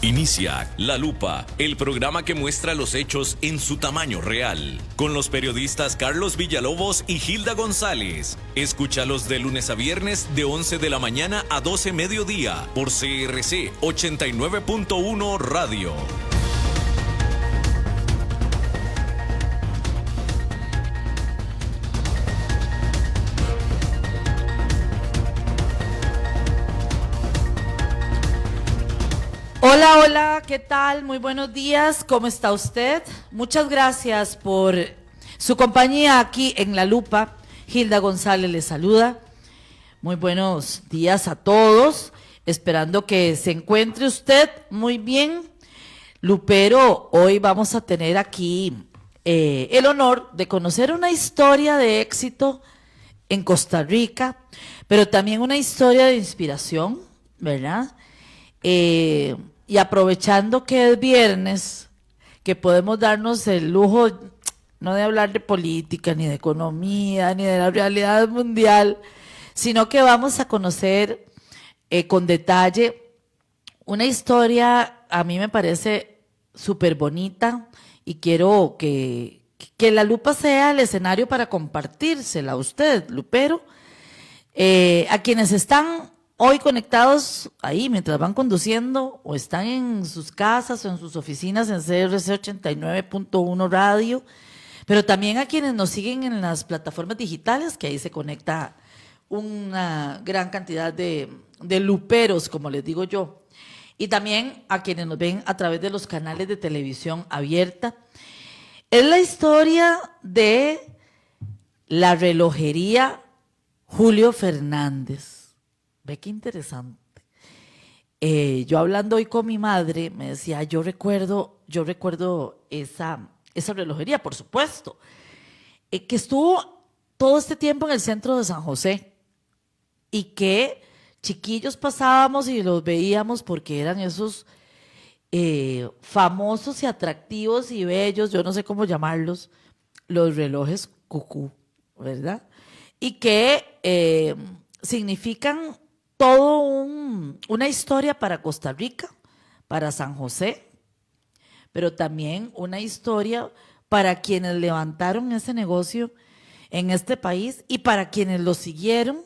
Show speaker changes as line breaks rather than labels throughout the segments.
Inicia La Lupa, el programa que muestra los hechos en su tamaño real, con los periodistas Carlos Villalobos y Hilda González. Escúchalos de lunes a viernes de 11 de la mañana a 12 mediodía por CRC 89.1 Radio.
Hola, hola, ¿qué tal? Muy buenos días, ¿cómo está usted? Muchas gracias por su compañía aquí en La Lupa. Hilda González les saluda. Muy buenos días a todos, esperando que se encuentre usted muy bien. Lupero, hoy vamos a tener aquí el honor de conocer una historia de éxito en Costa Rica, pero también una historia de inspiración, ¿verdad? Y aprovechando que es viernes, que podemos darnos el lujo no de hablar de política, ni de economía, ni de la realidad mundial, sino que vamos a conocer con detalle una historia, a mí me parece súper bonita, y quiero que La Lupa sea el escenario para compartírsela a usted, Lupero, a quienes están hoy conectados ahí mientras van conduciendo o están en sus casas o en sus oficinas en CRC 89.1 Radio, pero también a quienes nos siguen en las plataformas digitales, que ahí se conecta una gran cantidad de luperos, como les digo yo, y también a quienes nos ven a través de los canales de televisión abierta. Es la historia de la relojería Julio Fernández. Ve qué interesante. Yo hablando hoy con mi madre, me decía, yo recuerdo esa relojería, por supuesto, que estuvo todo este tiempo en el centro de San José y que chiquillos pasábamos y los veíamos porque eran esos famosos y atractivos y bellos, yo no sé cómo llamarlos, los relojes cucú, ¿verdad? Y que significan todo una historia para Costa Rica, para San José, pero también una historia para quienes levantaron ese negocio en este país y para quienes lo siguieron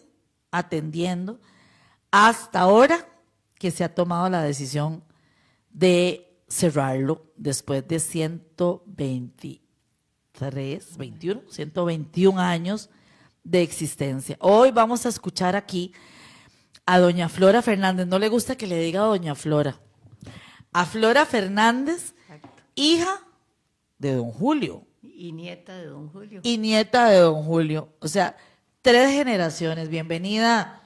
atendiendo hasta ahora que se ha tomado la decisión de cerrarlo después de 121 años de existencia. Hoy vamos a escuchar aquí a doña Flora Fernández, no le gusta que le diga doña Flora, a Flora Fernández, hija de don Julio.
Y nieta de don Julio.
Y nieta de don Julio, o sea, 3 generaciones. Bienvenida,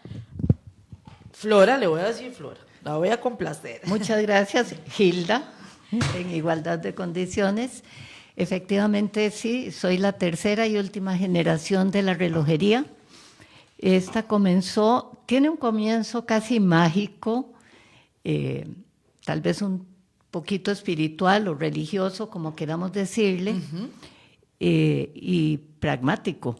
Flora, le voy a decir Flora, la voy a complacer.
Muchas gracias, Hilda, en igualdad de condiciones. Efectivamente, sí, soy la tercera y última generación de la relojería. Esta tiene un comienzo casi mágico, tal vez un poquito espiritual o religioso, como queramos decirle, y pragmático.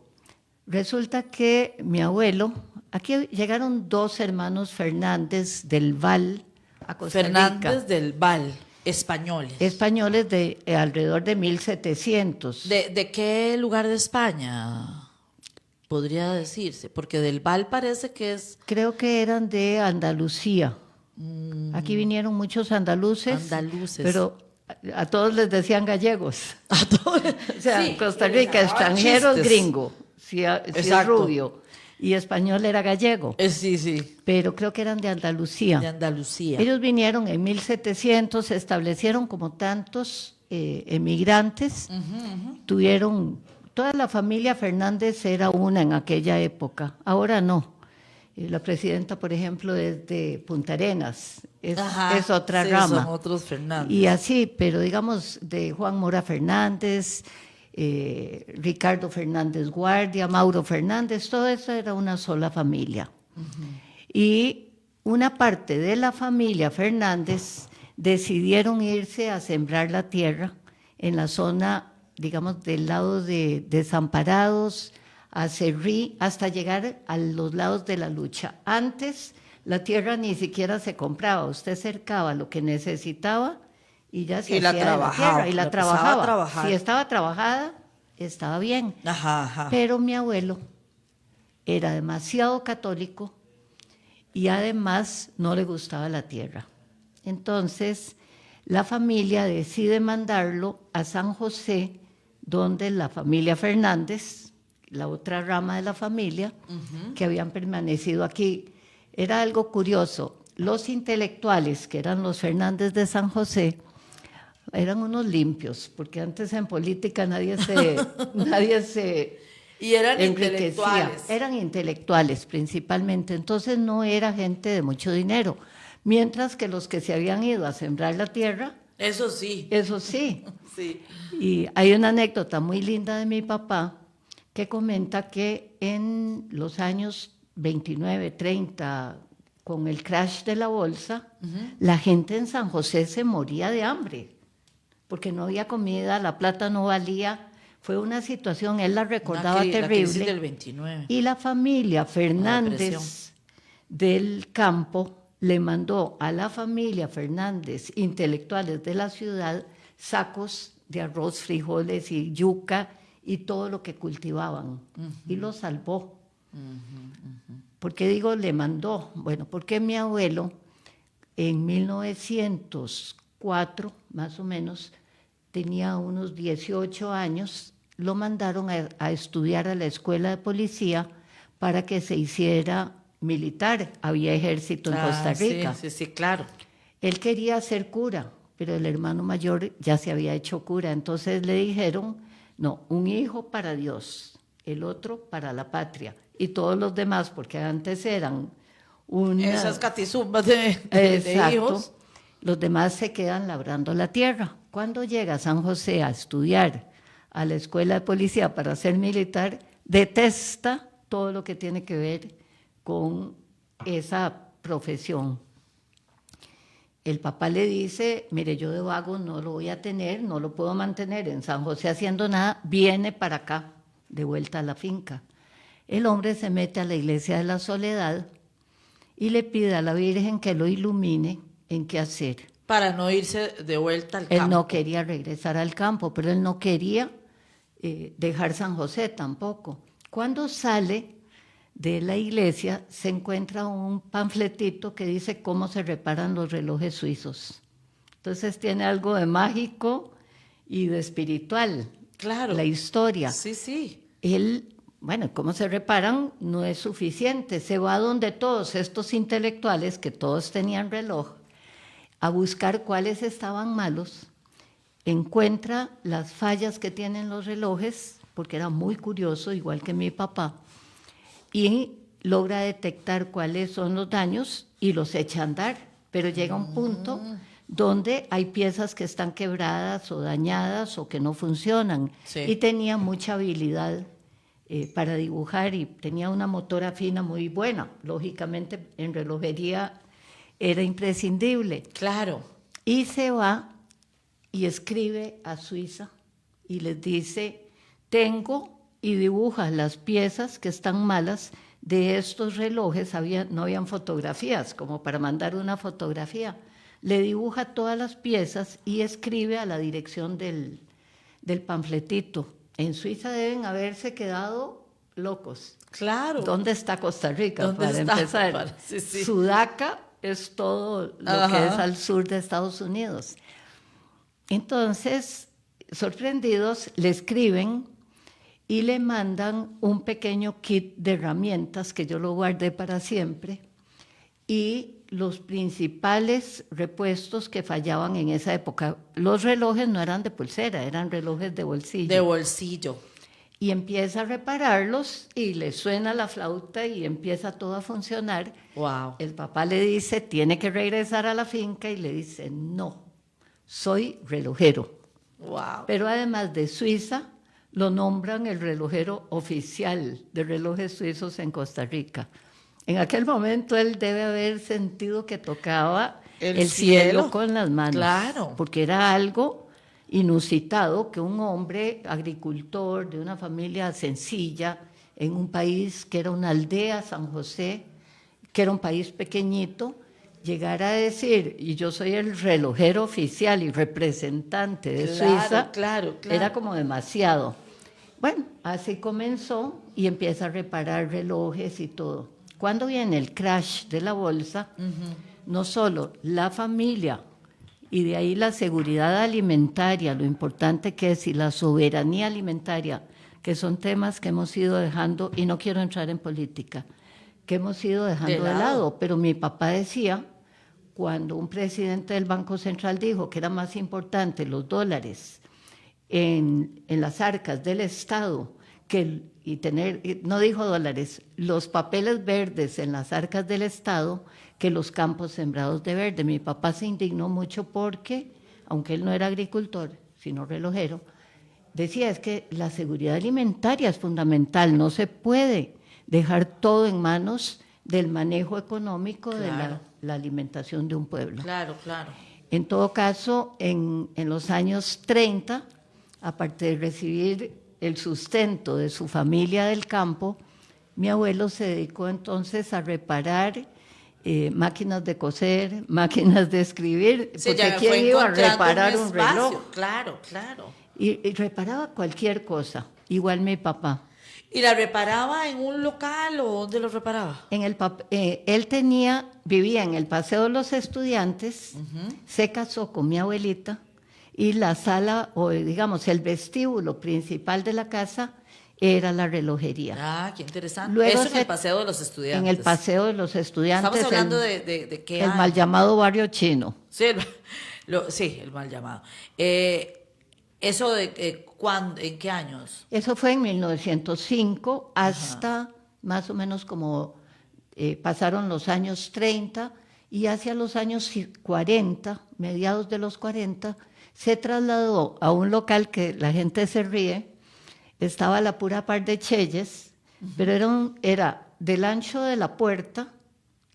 Resulta que mi abuelo, aquí llegaron 2 hermanos Fernández del Val a Costa Rica.
Fernández del Val, españoles.
Españoles de alrededor de 1700.
¿De qué lugar de España podría decirse? Porque del Val parece que es...
Creo que eran de Andalucía. Aquí vinieron muchos andaluces. Pero a todos les decían gallegos.
A todos.
O sea,
Sí,
Costa Rica, extranjeros, gringo, si es rubio. Y español era gallego.
Sí.
Pero creo que eran de Andalucía.
De Andalucía.
Ellos vinieron en 1700, se establecieron como tantos emigrantes. Tuvieron... Toda la familia Fernández era una en aquella época, ahora no. La presidenta, por ejemplo, es de Punta Arenas, es otra rama.
Son otros Fernández.
Y así, pero digamos, de Juan Mora Fernández, Ricardo Fernández Guardia, Mauro Fernández, todo eso era una sola familia. Y una parte de la familia Fernández decidieron irse a sembrar la tierra en la zona, digamos, del lado de Desamparados, a Cerrí, hasta llegar a los lados de La Lucha. Antes, La tierra ni siquiera se compraba, usted cercaba lo que necesitaba y ya se
Y la
hacía de
trabajaba,
tierra, y la
la empezaba a
trabajaba.
trabajar.
Si estaba trabajada, estaba bien.
Ajá, ajá.
Pero mi abuelo era demasiado católico y además no le gustaba la tierra. Entonces, la familia decide mandarlo a San José, donde la familia Fernández, la otra rama de la familia, que habían permanecido aquí. Era algo curioso. Los intelectuales, que eran los Fernández de San José, eran unos limpios, porque antes en política nadie se
Y eran
enriquecía.
intelectuales.
Eran intelectuales principalmente, entonces no era gente de mucho dinero. Mientras que los que se habían ido a sembrar la tierra,
Eso sí.
eso sí.
Sí.
Y hay una anécdota muy linda de mi papá que comenta que en los años 29, 30, con el crash de la bolsa, la gente en San José se moría de hambre, porque no había comida, la plata no valía. Fue una situación, él la recordaba
La crisis
terrible.
del 29.
Y la familia
La
Fernández
depresión.
del campo le mandó a la familia Fernández, intelectuales de la ciudad, sacos de arroz, frijoles y yuca y todo lo que cultivaban. Y lo salvó. ¿Por qué digo le mandó? Bueno, porque mi abuelo en 1904, más o menos, tenía unos 18 años, lo mandaron a estudiar a la escuela de policía para que se hiciera militar. Había ejército en Costa Rica.
Sí, sí, sí, claro.
Él quería ser cura, pero el hermano mayor ya se había hecho cura. Entonces le dijeron, no, un hijo para Dios, el otro para la patria. Y todos los demás, porque antes eran
Esas catizumbas de
Exacto.
hijos.
Los demás se quedan labrando la tierra. Cuando llega a San José a estudiar a la escuela de policía para ser militar, detesta todo lo que tiene que ver con esa profesión. El papá le dice, mire, yo de vago no lo voy a tener, no lo puedo mantener en San José haciendo nada, viene para acá, de vuelta a la finca. El hombre se mete a la iglesia de la Soledad y le pide a la Virgen que lo ilumine en qué hacer.
Para no irse de vuelta al campo.
Él no quería regresar al campo, pero él no quería dejar San José tampoco. Cuando sale de la iglesia, se encuentra un panfletito que dice cómo se reparan los relojes suizos. Entonces tiene algo de mágico y de espiritual.
Claro.
La historia.
Sí, sí.
Él, bueno, cómo se reparan no es suficiente. Se va donde todos estos intelectuales, que todos tenían reloj, a buscar cuáles estaban malos. Encuentra las fallas que tienen los relojes, porque era muy curioso, igual que mi papá, y logra detectar cuáles son los daños y los echa a andar. Pero llega un punto donde hay piezas que están quebradas o dañadas o que no funcionan.
Sí.
Y tenía mucha habilidad para dibujar y tenía una motora fina muy buena. Lógicamente, en relojería era imprescindible.
Claro.
Y se va y escribe a Suiza y les dice, tengo, y dibuja las piezas que están malas de estos relojes. No habían fotografías como para mandar una fotografía. Le dibuja todas las piezas y escribe a la dirección del panfletito. En Suiza deben haberse quedado locos.
Claro.
¿Dónde está Costa Rica?
¿Dónde
Para
está?
empezar.
Sí, sí.
Sudaca es todo lo
Ajá.
que es al sur de Estados Unidos. Entonces, sorprendidos, le escriben y le mandan un pequeño kit de herramientas que yo lo guardé para siempre y los principales repuestos que fallaban en esa época. Los relojes no eran de pulsera, eran relojes de bolsillo.
De bolsillo.
Y empieza a repararlos y le suena la flauta y empieza todo a funcionar.
Wow.
El papá le dice, tiene que regresar a la finca, y le dice, no, soy relojero.
Wow.
Pero además de Suiza, lo nombran el relojero oficial de relojes suizos en Costa Rica. En aquel momento él debe haber sentido que tocaba el cielo con las manos.
Claro.
Porque era algo inusitado que un hombre agricultor de una familia sencilla en un país que era una aldea, San José, que era un país pequeñito, llegar a decir, y yo soy el relojero oficial y representante de Suiza,
claro.
era como demasiado. Bueno, así comenzó y empieza a reparar relojes y todo. Cuando viene el crash de la bolsa, no solo la familia, y de ahí la seguridad alimentaria, lo importante que es, y la soberanía alimentaria, que son temas que hemos ido dejando, y no quiero entrar en política, que hemos ido dejando de lado. Pero mi papá decía, cuando un presidente del Banco Central dijo que era más importante los dólares en las arcas del Estado, no dijo dólares, los papeles verdes en las arcas del Estado, que los campos sembrados de verde. Mi papá se indignó mucho porque, aunque él no era agricultor, sino relojero, decía, es que la seguridad alimentaria es fundamental, no se puede dejar todo en manos del manejo económico de la alimentación de un pueblo.
Claro.
En todo caso, en los años 30, aparte de recibir el sustento de su familia del campo, mi abuelo se dedicó entonces a reparar máquinas de coser, máquinas de escribir,
Sí,
porque
ya
¿quién iba a reparar
un
un reloj?
Claro.
Y reparaba cualquier cosa, igual mi papá.
¿Y la reparaba en un local o dónde lo reparaba?
Él vivía en el Paseo de los Estudiantes, se casó con mi abuelita, y la sala, o digamos el vestíbulo principal de la casa, era la relojería.
Ah, qué interesante.
Luego
Eso en el Paseo de los Estudiantes.
En el Paseo de los Estudiantes.
Estamos hablando de qué
el
año?
mal llamado barrio chino.
Sí, el mal llamado. ¿Eso cuándo, en qué años?
Eso fue en 1905 hasta más o menos como pasaron los años 30 y hacia los años 40, mediados de los 40, se trasladó a un local que la gente se ríe, estaba a la pura par de Chelles, pero era del ancho de la puerta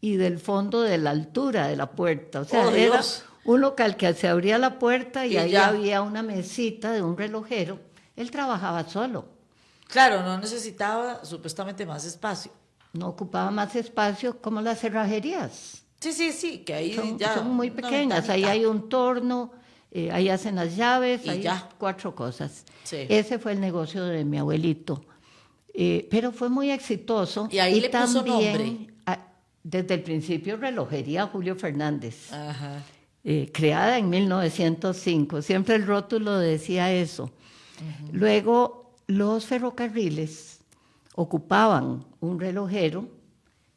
y del fondo de la altura de la puerta. O sea, era un local que se abría la puerta y ahí había una mesita de un relojero. Él trabajaba solo.
Claro, no necesitaba supuestamente más espacio.
No ocupaba más espacio como las cerrajerías.
Sí, que ahí
son muy pequeñas. Ahí hay un torno, ahí hacen las llaves,
y
ahí
ya.
4 cosas.
Sí.
Ese fue el negocio de mi abuelito. Pero fue muy exitoso.
Y ahí le puso nombre.
Desde el principio, Relojería Julio Fernández.
Ajá.
Creada en 1905. Siempre el rótulo decía eso. Luego, los ferrocarriles ocupaban un relojero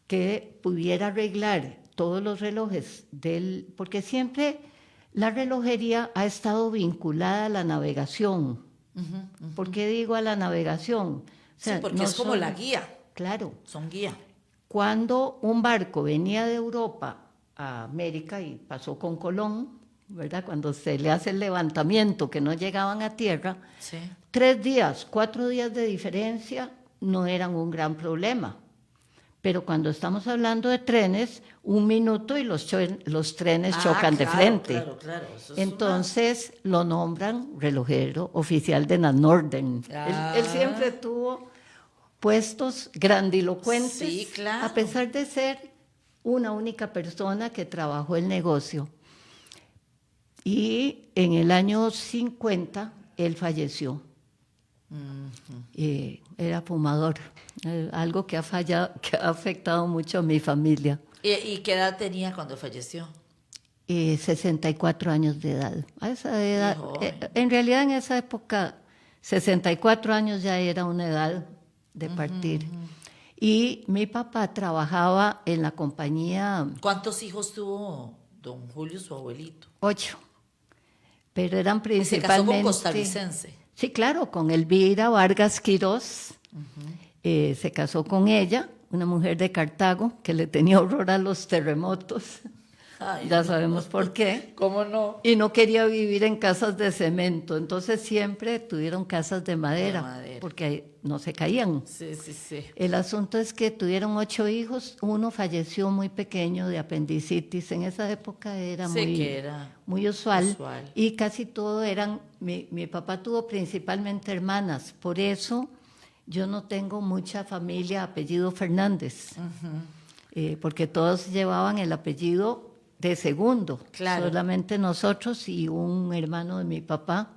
que pudiera arreglar todos los relojes porque siempre la relojería ha estado vinculada a la navegación. ¿Por qué digo a la navegación? O sea,
sí, porque es como la guía.
Claro.
Son guía.
Cuando un barco venía de Europa a América y pasó con Colón, ¿verdad? Cuando se le hace el levantamiento que no llegaban a tierra, 3 días, 4 días de diferencia no eran un gran problema. Pero cuando estamos hablando de trenes, 1 minuto y los trenes chocan de frente.
Claro.
Entonces lo nombran relojero oficial de la Northern. Él siempre tuvo puestos grandilocuentes,
sí, claro.
a pesar de ser una única persona que trabajó el negocio. Y en el año 50 él falleció. Era fumador, algo que ha afectado mucho a mi familia.
¿Y qué edad tenía cuando falleció?
64 años de edad. A esa edad,
Joven.
en realidad en esa época, 64 años ya era una edad de partir. Y mi papá trabajaba en la compañía...
¿Cuántos hijos tuvo don Julio, su abuelito?
8, pero eran principalmente...
Se casó con costarricense.
Sí, claro, con Elvira Vargas Quirós. Se casó con ella, una mujer de Cartago, que le tenía horror a los terremotos.
Ay,
ya sabemos por qué.
¿Cómo no?
Y no quería vivir en casas de cemento, entonces siempre tuvieron casas de madera, porque no se caían.
Sí.
El asunto es que tuvieron 8 hijos, uno falleció muy pequeño de apendicitis, en esa época era muy usual, y casi todo eran, mi papá tuvo principalmente hermanas, por eso yo no tengo mucha familia apellido Fernández. porque todos llevaban el apellido de segundo.
Claro.
Solamente nosotros y un hermano de mi papá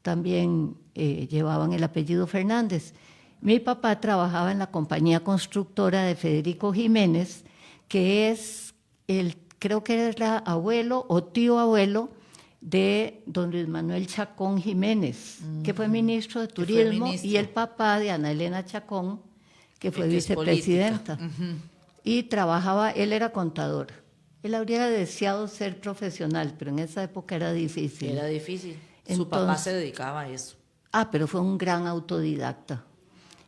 también llevaban el apellido Fernández. Mi papá trabajaba en la compañía constructora de Federico Jiménez, que es creo que era abuelo o tío abuelo de don Luis Manuel Chacón Jiménez, que fue ministro de Turismo, y el papá de Ana Elena Chacón, que fue vicepresidenta. Y trabajaba, él era contador. Él habría deseado ser profesional, pero en esa época era difícil.
Era difícil. Su
Entonces,
papá se dedicaba a eso.
pero fue un gran autodidacta.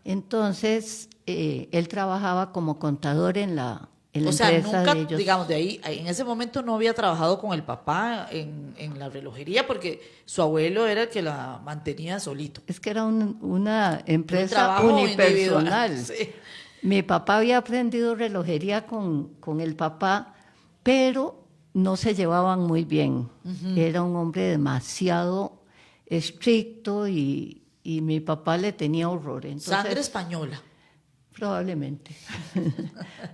Entonces, él trabajaba como contador en la
O sea,
empresa
nunca,
de ellos.
digamos, de ahí, en ese momento no había trabajado con el papá en la relojería porque su abuelo era el que la mantenía solito.
Es que era una empresa
trabajo
unipersonal.
individual, sí.
Mi papá había aprendido relojería con el papá, pero no se llevaban muy bien. Era un hombre demasiado estricto y mi papá le tenía horror. Entonces,
Sangre española.
probablemente.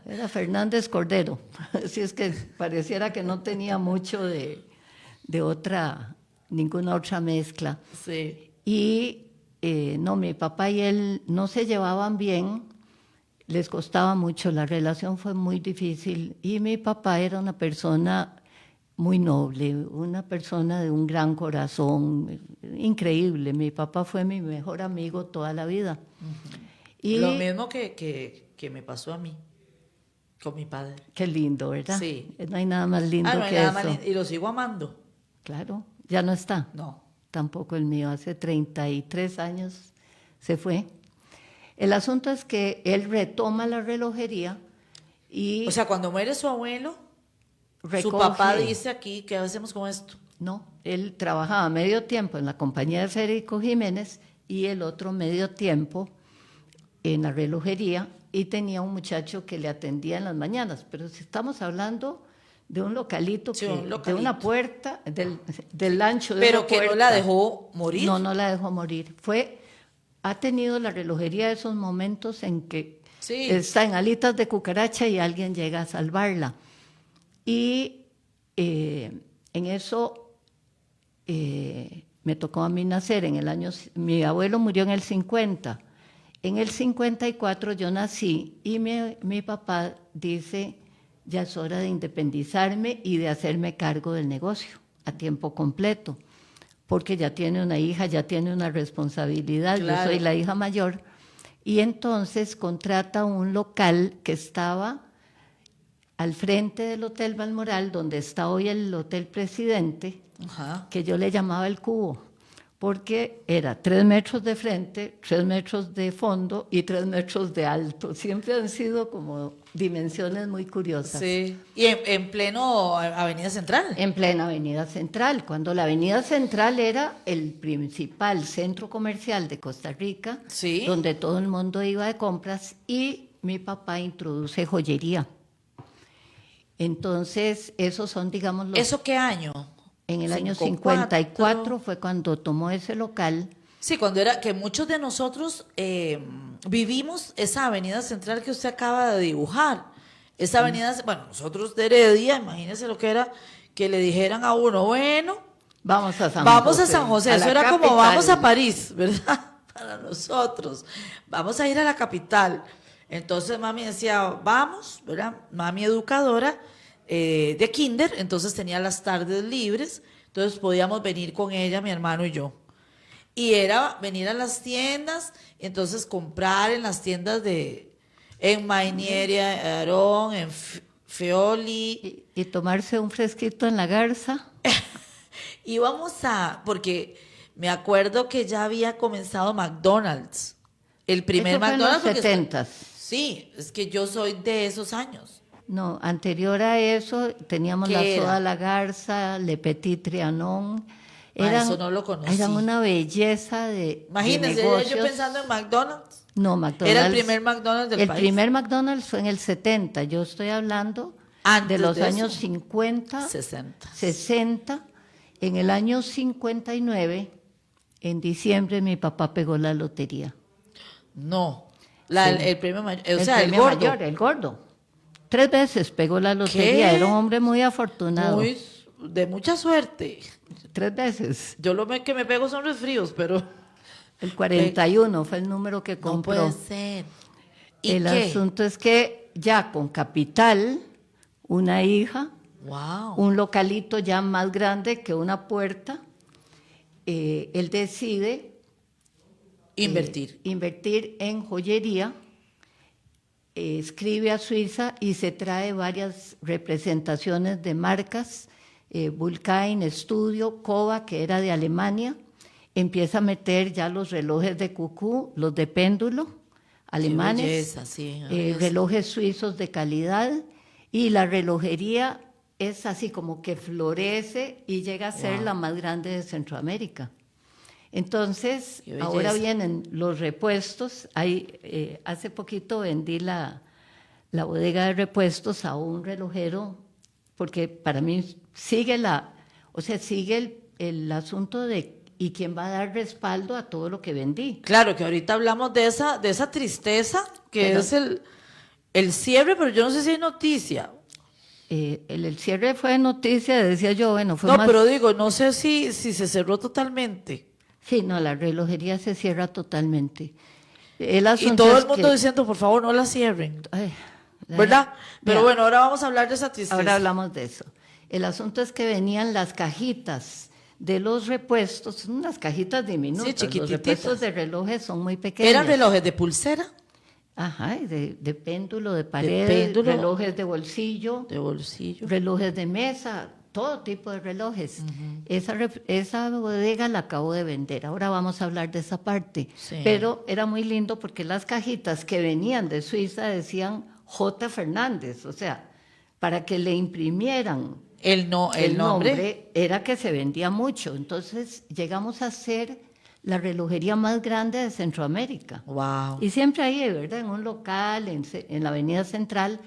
Era Fernández Cordero. Así es que pareciera que no tenía mucho de ninguna otra mezcla.
Sí.
Y no, mi papá y él no se llevaban bien, les costaba mucho, la relación fue muy difícil. Y mi papá era una persona muy noble, una persona de un gran corazón, increíble. Mi papá fue mi mejor amigo toda la vida. Y
Lo mismo que me pasó a mí, con mi padre.
qué lindo, ¿verdad?
Sí.
No hay nada más lindo
No hay
que
nada
eso.
más lindo. Y lo sigo amando.
Claro, ya no está.
No.
Tampoco el mío, hace 33 años se fue. El asunto es que él retoma la relojería y
O sea, cuando muere su abuelo, su
recoge-
papá dice aquí, ¿qué hacemos con esto?
No, él trabajaba medio tiempo en la compañía de Federico Jiménez y el otro medio tiempo en la relojería, y tenía un muchacho que le atendía en las mañanas. Pero si estamos hablando de un localito,
Sí, un
de
localito.
una puerta, del ancho de
Pero
una
que
puerta.
no la dejó morir.
No, no la dejó morir. Ha tenido la relojería esos momentos en que
Sí.
está en alitas de cucaracha y alguien llega a salvarla. Y en eso me tocó a mí nacer en el año. Mi abuelo murió en el 50. En el 54 yo nací y mi papá dice: ya es hora de independizarme y de hacerme cargo del negocio a tiempo completo, porque ya tiene una hija, ya tiene una responsabilidad.
Claro.
Yo soy la hija mayor. Y entonces contrata un local que estaba al frente del Hotel Balmoral, donde está hoy el Hotel Presidente,
Ajá.
que yo le llamaba el Cubo, porque era 3 metros de frente, 3 metros de fondo y 3 metros de alto. Siempre han sido como dimensiones muy curiosas.
Sí. Y en pleno Avenida Central.
En plena Avenida Central, cuando la Avenida Central era el principal centro comercial de Costa Rica,
Sí.
donde todo el mundo iba de compras, y mi papá introduce joyería. Entonces, esos son, digamos, los...
¿Eso qué año?
En el año
54.
54 fue cuando tomó ese local.
Sí, cuando era que muchos de nosotros vivimos esa avenida central que usted acaba de dibujar. Esa avenida, bueno, nosotros de Heredia, imagínese lo que era que le dijeran a uno, bueno,
Vamos a San
vamos
José.
a San José.
a
Eso
la
era como
capital.
vamos a París, ¿verdad? Para nosotros. Vamos a ir a la capital. Entonces mami decía, vamos, ¿verdad? Mami educadora de kinder, entonces tenía las tardes libres, entonces podíamos venir con ella, mi hermano y yo. Y era venir a las tiendas, entonces comprar en las tiendas en Mainieria, Aarón, en Feoli.
Y tomarse un fresquito en la Garza.
Íbamos porque me acuerdo que ya había comenzado McDonald's. El primer
Eso fue en
McDonald's.
los
porque
70s.
Sí, es que yo soy de esos años.
No, anterior a eso teníamos
¿Qué
la
era?
Soda La Garza, Le Petit Trianon.
Eso no lo conocí.
Eran una belleza de
Imagínense,
negocios.
yo pensando en McDonald's.
No, McDonald's.
Era el primer McDonald's del país.
El primer McDonald's fue en el 70. Yo estoy hablando
Antes
de los
de
años
eso.
50,
60.
60. En el año 59, en diciembre, mi papá pegó la lotería.
No.
Sí.
El premio mayor. O
El
sea, el
premio
gordo.
mayor, el gordo. 3 veces pegó la lotería.
¿Qué?
Era un hombre muy afortunado.
De mucha suerte.
3 veces.
Yo que me pego son resfríos, pero
El 41 fue el número que
no
compró.
puede ser. ¿Y
El
qué?
asunto es que ya con capital, una hija,
Wow.
un localito ya más grande que una puerta, él decide invertir en joyería, escribe a Suiza y se trae varias representaciones de marcas, Vulcain, Studio, Kova, que era de Alemania, empieza a meter ya los relojes de cucú, los de péndulo, alemanes,
Qué belleza, sí,
relojes suizos de calidad, y la relojería es así como que florece y llega a ser
Wow.
la más grande de Centroamérica. Entonces,
Qué belleza.
ahora vienen los repuestos. Hace poquito vendí la bodega de repuestos a un relojero, porque para mí sigue el asunto de ¿y quién va a dar respaldo a todo lo que vendí?
Claro que ahorita hablamos de esa tristeza que
Pero-
es el cierre, pero yo no sé si hay noticia.
El cierre fue noticia, decía yo, bueno, fue
No,
más...
pero digo, no sé si se cerró totalmente.
Sí, no, la relojería se cierra totalmente. El
Y
asunto
todo
es
el mundo
que-
diciendo, por favor, no la cierren.
Ay,
¿Verdad? Pero
mira,
bueno, ahora vamos a hablar de esa tristeza.
ahora hablamos de eso. El asunto es que venían las cajitas de los repuestos, son unas cajitas diminutas. Los
chiquititas.
repuestos de relojes son muy pequeños.
¿Eran relojes de pulsera?
Ajá, y de péndulo, de pared,
péndulo.
relojes de bolsillo,
De bolsillo.
relojes de mesa, todo tipo de relojes. Esa bodega la acabo de vender. Ahora vamos a hablar de esa parte.
Sí.
Pero era muy lindo porque las cajitas que venían de Suiza decían J. Fernández, o sea, para que le imprimieran
El nombre.
era que se vendía mucho. Entonces llegamos a ser la relojería más grande de Centroamérica.
Wow.
Y siempre ahí, ¿verdad? En un local, en la Avenida Central,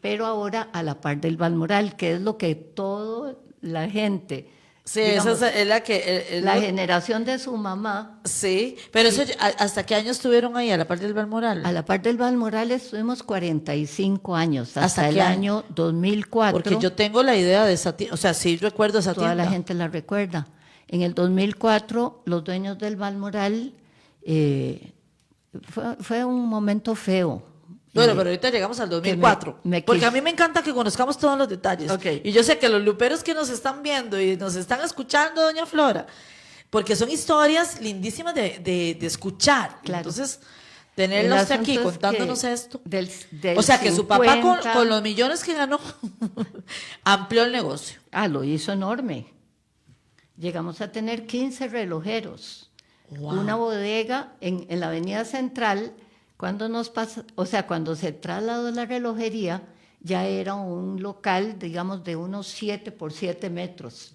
pero ahora a la par del Balmoral, que es lo que toda la gente,
Sí,
digamos,
esa es la que...
la generación de su mamá,
Sí, pero eso, ¿hasta qué años estuvieron ahí a la parte del Balmoral?
a la par del Balmoral estuvimos 45 años,
¿Hasta
hasta el
qué
año 2004.
Porque yo tengo la idea de esa tienda, o sea, sí recuerdo esa
Toda
tienda.
la gente la recuerda. En el 2004, los dueños del Balmoral, fue un momento feo.
Bueno, pero ahorita llegamos al 2004.
me
Porque
quis-
a mí me encanta que conozcamos todos los detalles.
Ok.
Y yo sé que los luperos que nos están viendo y nos están escuchando, doña Flora, porque son historias lindísimas de escuchar.
Claro.
Entonces,
El
tenerla usted aquí
asunto es
contándonos
que
esto.
del
O sea, que su papá
50
con los millones que ganó amplió el negocio.
Lo hizo enorme. Llegamos a tener 15 relojeros.
Wow.
Una bodega en la Avenida Central. Cuando se trasladó la relojería, ya era un local, digamos, de unos 7 por 7 metros.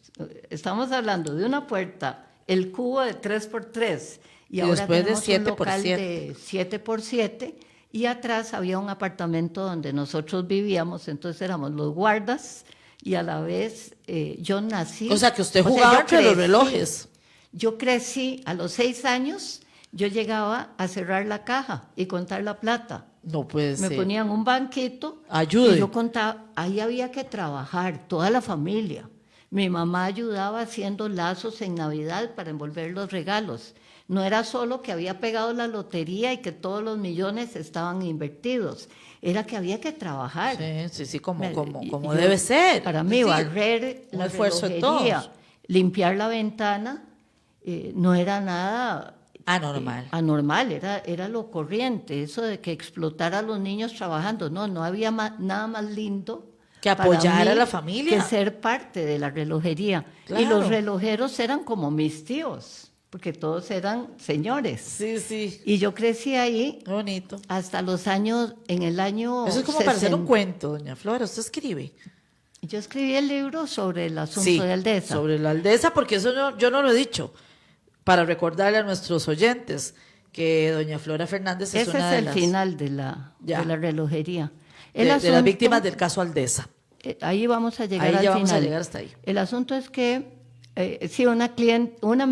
Estamos hablando de una puerta, el cubo de 3 por 3, y ahora
después de
tenemos
7
un
por
local
7.
de 7 por 7, y atrás había un apartamento donde nosotros vivíamos, entonces éramos los guardas, y a la vez yo nací...
O sea, que usted jugaba
yo
entre los
crecí.
relojes.
Yo crecí, a los 6 años, yo llegaba a cerrar la caja y contar la plata.
No puede
Me
ser.
ponían un banquito
Ayude.
y yo contaba, ahí había que trabajar, toda la familia. Mi mamá ayudaba haciendo lazos en Navidad para envolver los regalos. No era solo que había pegado la lotería y que todos los millones estaban invertidos, era que había que trabajar.
Sí, como
Yo-
debe ser.
Para mí,
Sí,
barrer
un
la
esfuerzo de
relojería,
todos.
limpiar la ventana, no era nada
Anormal.
anormal, era lo corriente, eso de que explotara a los niños trabajando. No había nada más lindo
Que
para
apoyar a
mí
la familia.
que ser parte de la relojería.
Claro.
Y los relojeros eran como mis tíos, porque todos eran señores.
Sí.
Y yo crecí ahí
Qué bonito.
hasta en el año
Eso es como para hacer un
60.
cuento, doña Flora. Usted escribe.
Yo escribí el libro sobre el asunto de Aldesa.
sobre la Aldesa, porque eso yo no lo he dicho. Para recordarle a nuestros oyentes que doña Flora Fernández es
Ese
una
es
de
el
las,
final de la relojería.
de las víctimas del caso Aldesa.
Ahí vamos a llegar
Ahí
al
ya
final.
vamos a llegar hasta ahí.
El asunto es que, sí, una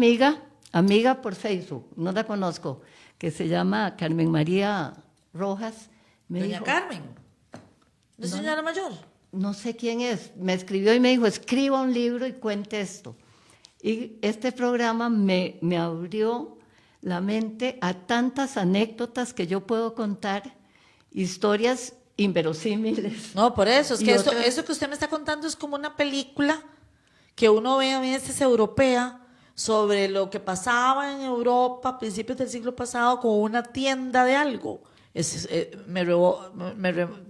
amiga por Facebook, no la conozco, que se llama Carmen María Rojas, me
Doña
dijo,
Carmen. ¿Una señora mayor?
No sé quién es, me escribió y me dijo, escriba un libro y cuente esto. Y este programa me abrió la mente a tantas anécdotas que yo puedo contar, historias inverosímiles.
No, por eso, es
Y
que
otras-
eso que usted me está contando es como una película que uno ve a veces europea sobre lo que pasaba en Europa a principios del siglo pasado con una tienda de algo.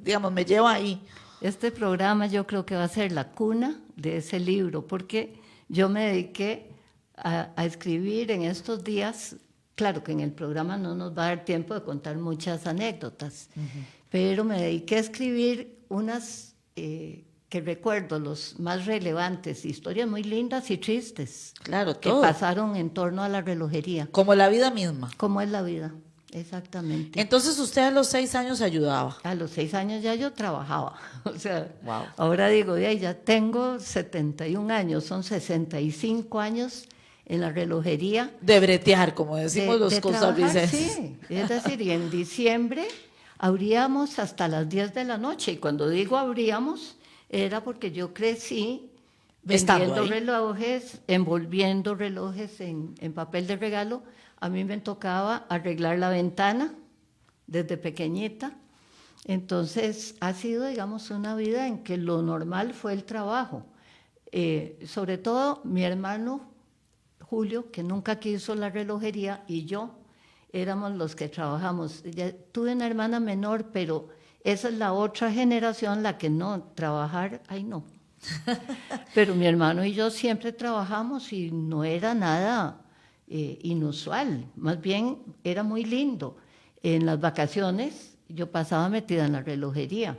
Digamos, me lleva ahí.
Este programa yo creo que va a ser la cuna de ese libro, porque yo me dediqué a escribir en estos días. Claro que en el programa no nos va a dar tiempo de contar muchas anécdotas, pero me dediqué a escribir unas que recuerdo, los más relevantes, historias muy lindas y tristes
Claro,
que
todo.
pasaron en torno a la relojería.
Como la vida misma.
¿Cómo es la vida? Exactamente.
Entonces usted a los 6 años ayudaba.
A los 6 años ya yo trabajaba. O sea,
Wow.
ahora digo, ya tengo 71 años, son 65 años en la relojería.
De bretear, como decimos los
de trabajar,
costarricenses.
sí, es decir, y en diciembre abríamos hasta las 10 de la noche. Y cuando digo abríamos, era porque yo crecí
Estando
vendiendo
ahí.
relojes, envolviendo relojes en papel de regalo. A mí me tocaba arreglar la ventana desde pequeñita. Entonces ha sido, digamos, una vida en que lo normal fue el trabajo. Sobre todo mi hermano Julio, que nunca quiso la relojería, y yo éramos los que trabajamos. Ya tuve una hermana menor, pero esa es la otra generación, la que no, trabajar, ay no. Pero mi hermano y yo siempre trabajamos y no era nada inusual, más bien era muy lindo. En las vacaciones yo pasaba metida en la relojería.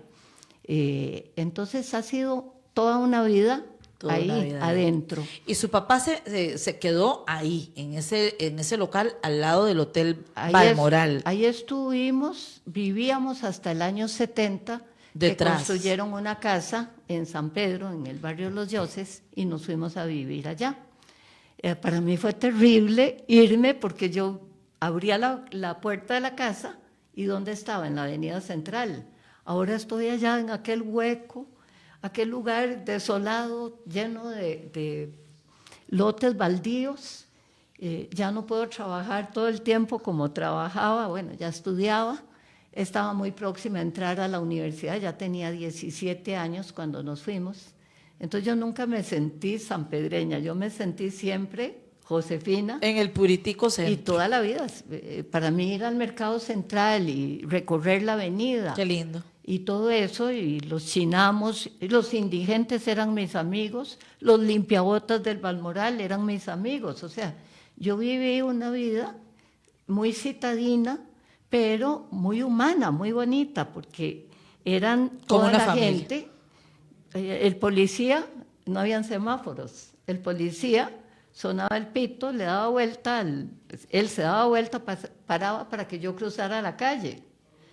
Entonces ha sido toda una vida
Toda
ahí
una vida
adentro.
Y su papá se quedó ahí, en ese local, al lado del Hotel
Ahí
Balmoral.
ahí estuvimos, vivíamos hasta el año 70,
Detrás.
que construyeron una casa en San Pedro, en el barrio Los Dioses, y nos fuimos a vivir allá. Para mí fue terrible irme porque yo abría la puerta de la casa y ¿dónde estaba? En la Avenida Central. Ahora estoy allá en aquel hueco, aquel lugar desolado, lleno de lotes baldíos. Ya no puedo trabajar todo el tiempo como trabajaba, bueno, ya estudiaba, estaba muy próxima a entrar a la universidad, ya tenía 17 años cuando nos fuimos. Entonces yo nunca me sentí sanpedreña, yo me sentí siempre Josefina.
En el Puritico Centro.
Y toda la vida, para mí ir al mercado central y recorrer la avenida.
Qué lindo.
Y todo eso, y los chinamos, y los indigentes eran mis amigos, los limpiabotas del Balmoral eran mis amigos. O sea, yo viví una vida muy citadina, pero muy humana, muy bonita, porque eran
Como
toda
una
la
familia.
gente. El policía, no habían semáforos, el policía sonaba el pito, le daba vuelta, él se daba vuelta, paraba para que yo cruzara la calle.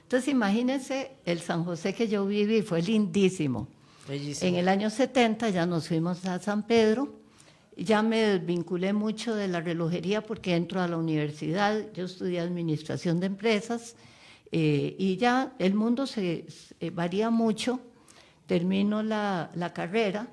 Entonces imagínense, el San José que yo viví fue lindísimo.
Bellísimo.
En el año 70 ya nos fuimos a San Pedro, ya me desvinculé mucho de la relojería porque entro a la universidad, yo estudié administración de empresas y ya el mundo se varía mucho. Termino la carrera,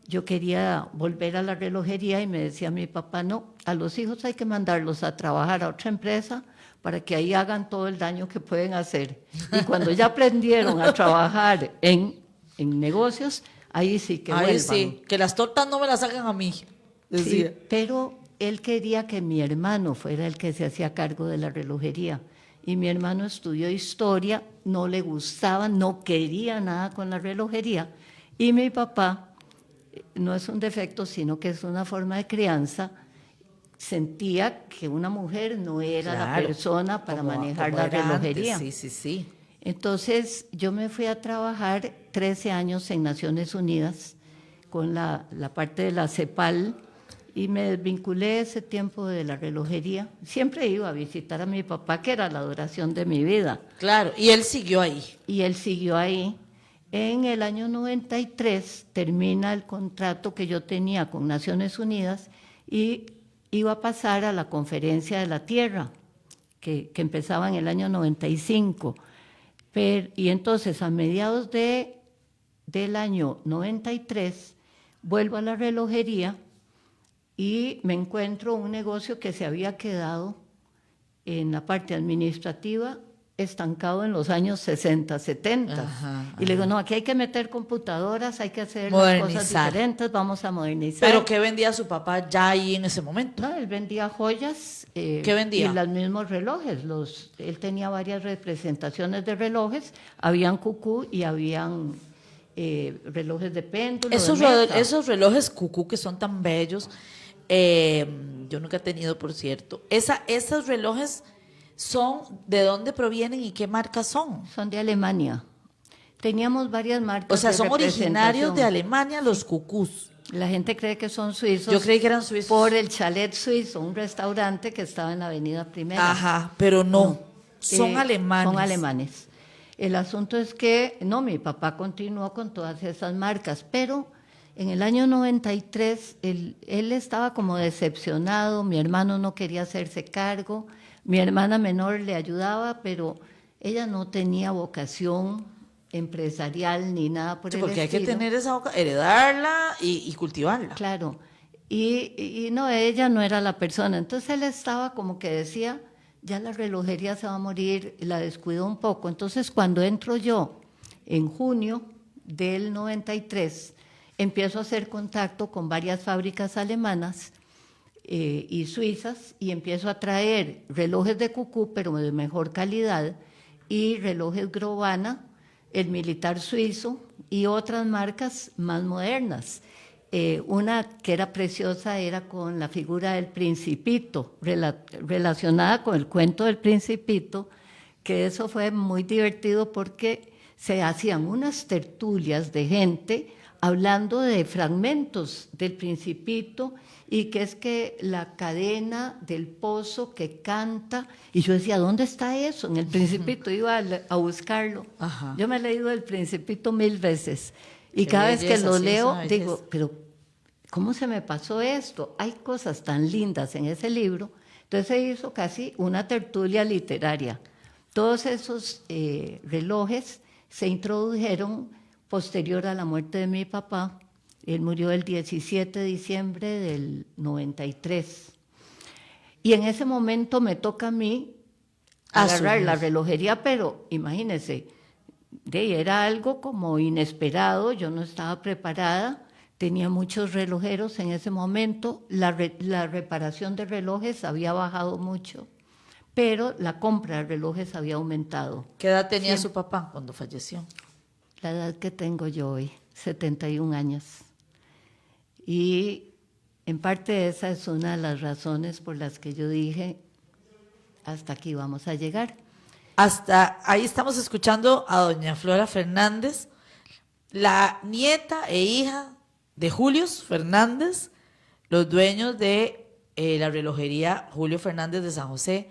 yo quería volver a la relojería y me decía mi papá, no, a los hijos hay que mandarlos a trabajar a otra empresa para que ahí hagan todo el daño que pueden hacer. Y cuando ya aprendieron a trabajar en negocios, ahí sí que
Ahí
vuelvan.
sí, que las tortas no me las hagan a mí, decía.
Sí, pero él quería que mi hermano fuera el que se hacía cargo de la relojería. Y mi hermano estudió historia, no le gustaba, no quería nada con la relojería. Y mi papá, no es un defecto, sino que es una forma de crianza, sentía que una mujer no era la
Claro,
persona para manejar
como
la
era
relojería.
antes, sí, sí, sí.
Entonces yo me fui a trabajar 13 años en Naciones Unidas con la parte de la CEPAL y me desvinculé ese tiempo de la relojería. Siempre iba a visitar a mi papá, que era la adoración de mi vida.
Claro, y él siguió ahí.
Y él siguió ahí. En el año 93 termina el contrato que yo tenía con Naciones Unidas y iba a pasar a la Conferencia de la Tierra, que empezaba en el año 95. Y entonces a mediados del año 93 vuelvo a la relojería y me encuentro un negocio que se había quedado en la parte administrativa estancado en los años 60, 70.
Ajá,
y le digo, no, aquí hay que meter computadoras, hay que hacer las
Modernizar.
cosas diferentes, vamos a modernizar.
¿Pero qué vendía su papá ya ahí en ese momento?
No, él vendía joyas.
¿Qué vendía?
Y los mismos relojes. Él tenía varias representaciones de relojes. Habían cucú y habían relojes de péndulo.
Esos relojes cucú que son tan bellos, yo nunca he tenido, por cierto. Esos relojes son, ¿de dónde provienen y qué marcas son?
Son de Alemania. Teníamos varias marcas.
O sea,
de
son originarios de
representación.
Alemania los cucús.
La gente cree que son suizos.
Yo creí que eran suizos.
Por el Chalet Suizo, un restaurante que estaba en la Avenida Primera.
Ajá, pero no, son alemanes.
Son alemanes. El asunto es que, no, mi papá continuó con todas esas marcas, pero en el año 93 él estaba como decepcionado, mi hermano no quería hacerse cargo, mi hermana menor le ayudaba, pero ella no tenía vocación empresarial ni nada por
Sí,
el
porque hay que
estilo.
tener esa heredarla y cultivarla.
Claro, y no, ella no era la persona. Entonces él estaba como que decía, ya la relojería se va a morir, la descuidó un poco. Entonces cuando entro yo en junio del 93, empiezo a hacer contacto con varias fábricas alemanas y suizas y empiezo a traer relojes de cucú, pero de mejor calidad, y relojes Grobana, el militar suizo y otras marcas más modernas. Una que era preciosa era con la figura del Principito, relacionada con el cuento del Principito, que eso fue muy divertido porque se hacían unas tertulias de gente hablando de fragmentos del Principito y que es que la cadena del pozo que canta, y yo decía, ¿dónde está eso? En el Principito, iba a buscarlo.
Ajá.
Yo me he leído el Principito 1000 veces y
Qué
cada vez que
belleza,
lo
sí,
leo
es una belleza.
digo, pero ¿cómo se me pasó esto? Hay cosas tan lindas en ese libro. Entonces se hizo casi una tertulia literaria. Todos esos relojes se introdujeron posterior a la muerte de mi papá. Él murió el 17 de diciembre del 93. Y en ese momento me toca a mí agarrar la relojería, pero imagínense, era algo como inesperado, yo no estaba preparada, tenía muchos relojeros en ese momento, la reparación de relojes había bajado mucho, pero la compra de relojes había aumentado.
¿Qué edad tenía su papá cuando falleció?
La edad que tengo yo hoy, 71 años. Y en parte esa es una de las razones por las que yo dije, hasta aquí vamos a llegar.
Hasta ahí estamos escuchando a doña Flora Fernández, la nieta e hija de Julius Fernández, los dueños de la relojería Julio Fernández de San José,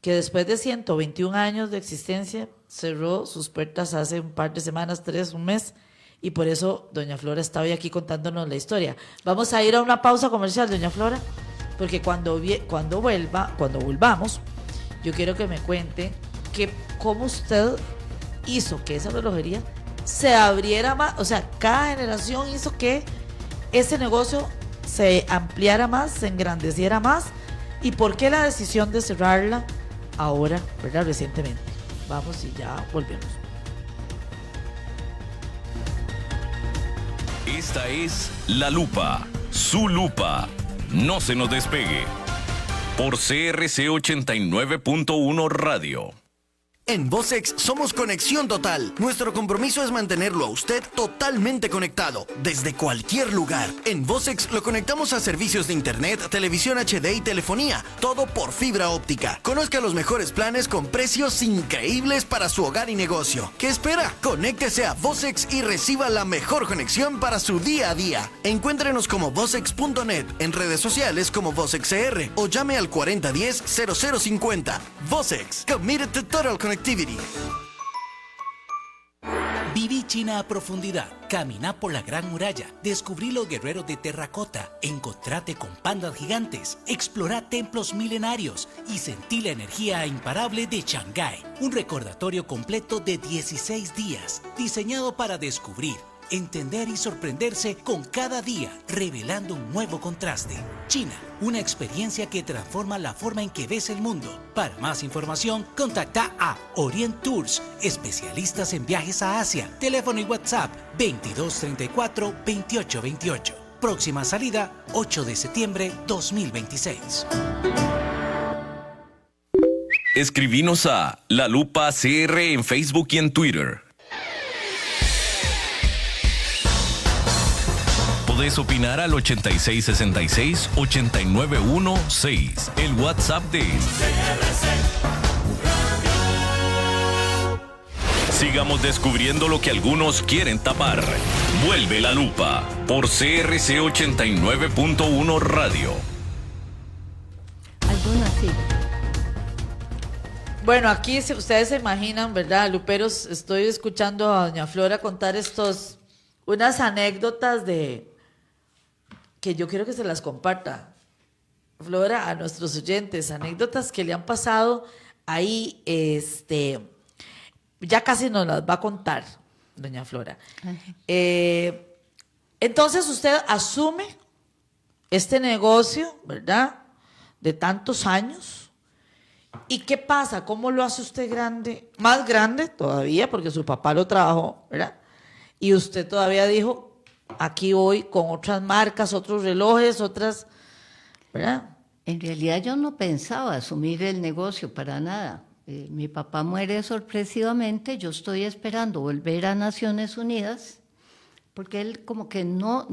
que después de 121 años de existencia cerró sus puertas hace un par de semanas, un mes, y por eso doña Flora está hoy aquí contándonos la historia. Vamos a ir a una pausa comercial, doña Flora, porque cuando volvamos, yo quiero que me cuente cómo usted hizo que esa relojería se abriera más, o sea, cada generación hizo que ese negocio se ampliara más, se engrandeciera más, y por qué la decisión de cerrarla ahora, ¿verdad? Recientemente. Vamos y ya volvemos.
Esta es La Lupa, su lupa. No se nos despegue. Por CRC 89.1 Radio.
En Vocex somos conexión total. Nuestro compromiso es mantenerlo a usted totalmente conectado, desde cualquier lugar. En Vocex lo conectamos a servicios de internet, televisión HD y telefonía, todo por fibra óptica. Conozca los mejores planes con precios increíbles para su hogar y negocio. ¿Qué espera? Conéctese a Vocex y reciba la mejor conexión para su día a día. Encuéntrenos como vocex.net, en redes sociales como VocexCR o llame al 4010-0050. Vocex, committed to total connectivity.
Viví China a profundidad, caminá por la Gran Muralla, descubrí los guerreros de terracota, encontrate con pandas gigantes, explorá templos milenarios y sentí la energía imparable de Shanghái. Un recordatorio completo de 16 días, diseñado para descubrir, entender y sorprenderse con cada día, revelando un nuevo contraste. China, una experiencia que transforma la forma en que ves el mundo. Para más información, contacta a Orient Tours, especialistas en viajes a Asia. Teléfono y WhatsApp 2234-2828. Próxima salida, 8 de septiembre 2026.
Escribinos a La Lupa CR en Facebook y en Twitter. Podés opinar al 8666-89116, el WhatsApp de Sigamos descubriendo lo que algunos quieren tapar. Vuelve La Lupa por CRC 89.1 Radio.
Algunas sí.
Bueno, aquí si ustedes se imaginan, ¿verdad? Luperos, estoy escuchando a doña Flora contar unas anécdotas que yo quiero que se las comparta, Flora, a nuestros oyentes, anécdotas que le han pasado ahí, ya casi nos las va a contar, doña Flora. Entonces usted asume este negocio, ¿verdad?, de tantos años. ¿Y qué pasa? ¿Cómo lo hace usted grande? Más grande todavía, porque su papá lo trabajó, ¿verdad? Y usted todavía dijo, aquí voy con otras marcas, otros relojes, otras, ¿verdad?
En realidad yo no pensaba asumir el negocio para nada. Mi papá muere sorpresivamente, yo estoy esperando volver a Naciones Unidas, porque él como que no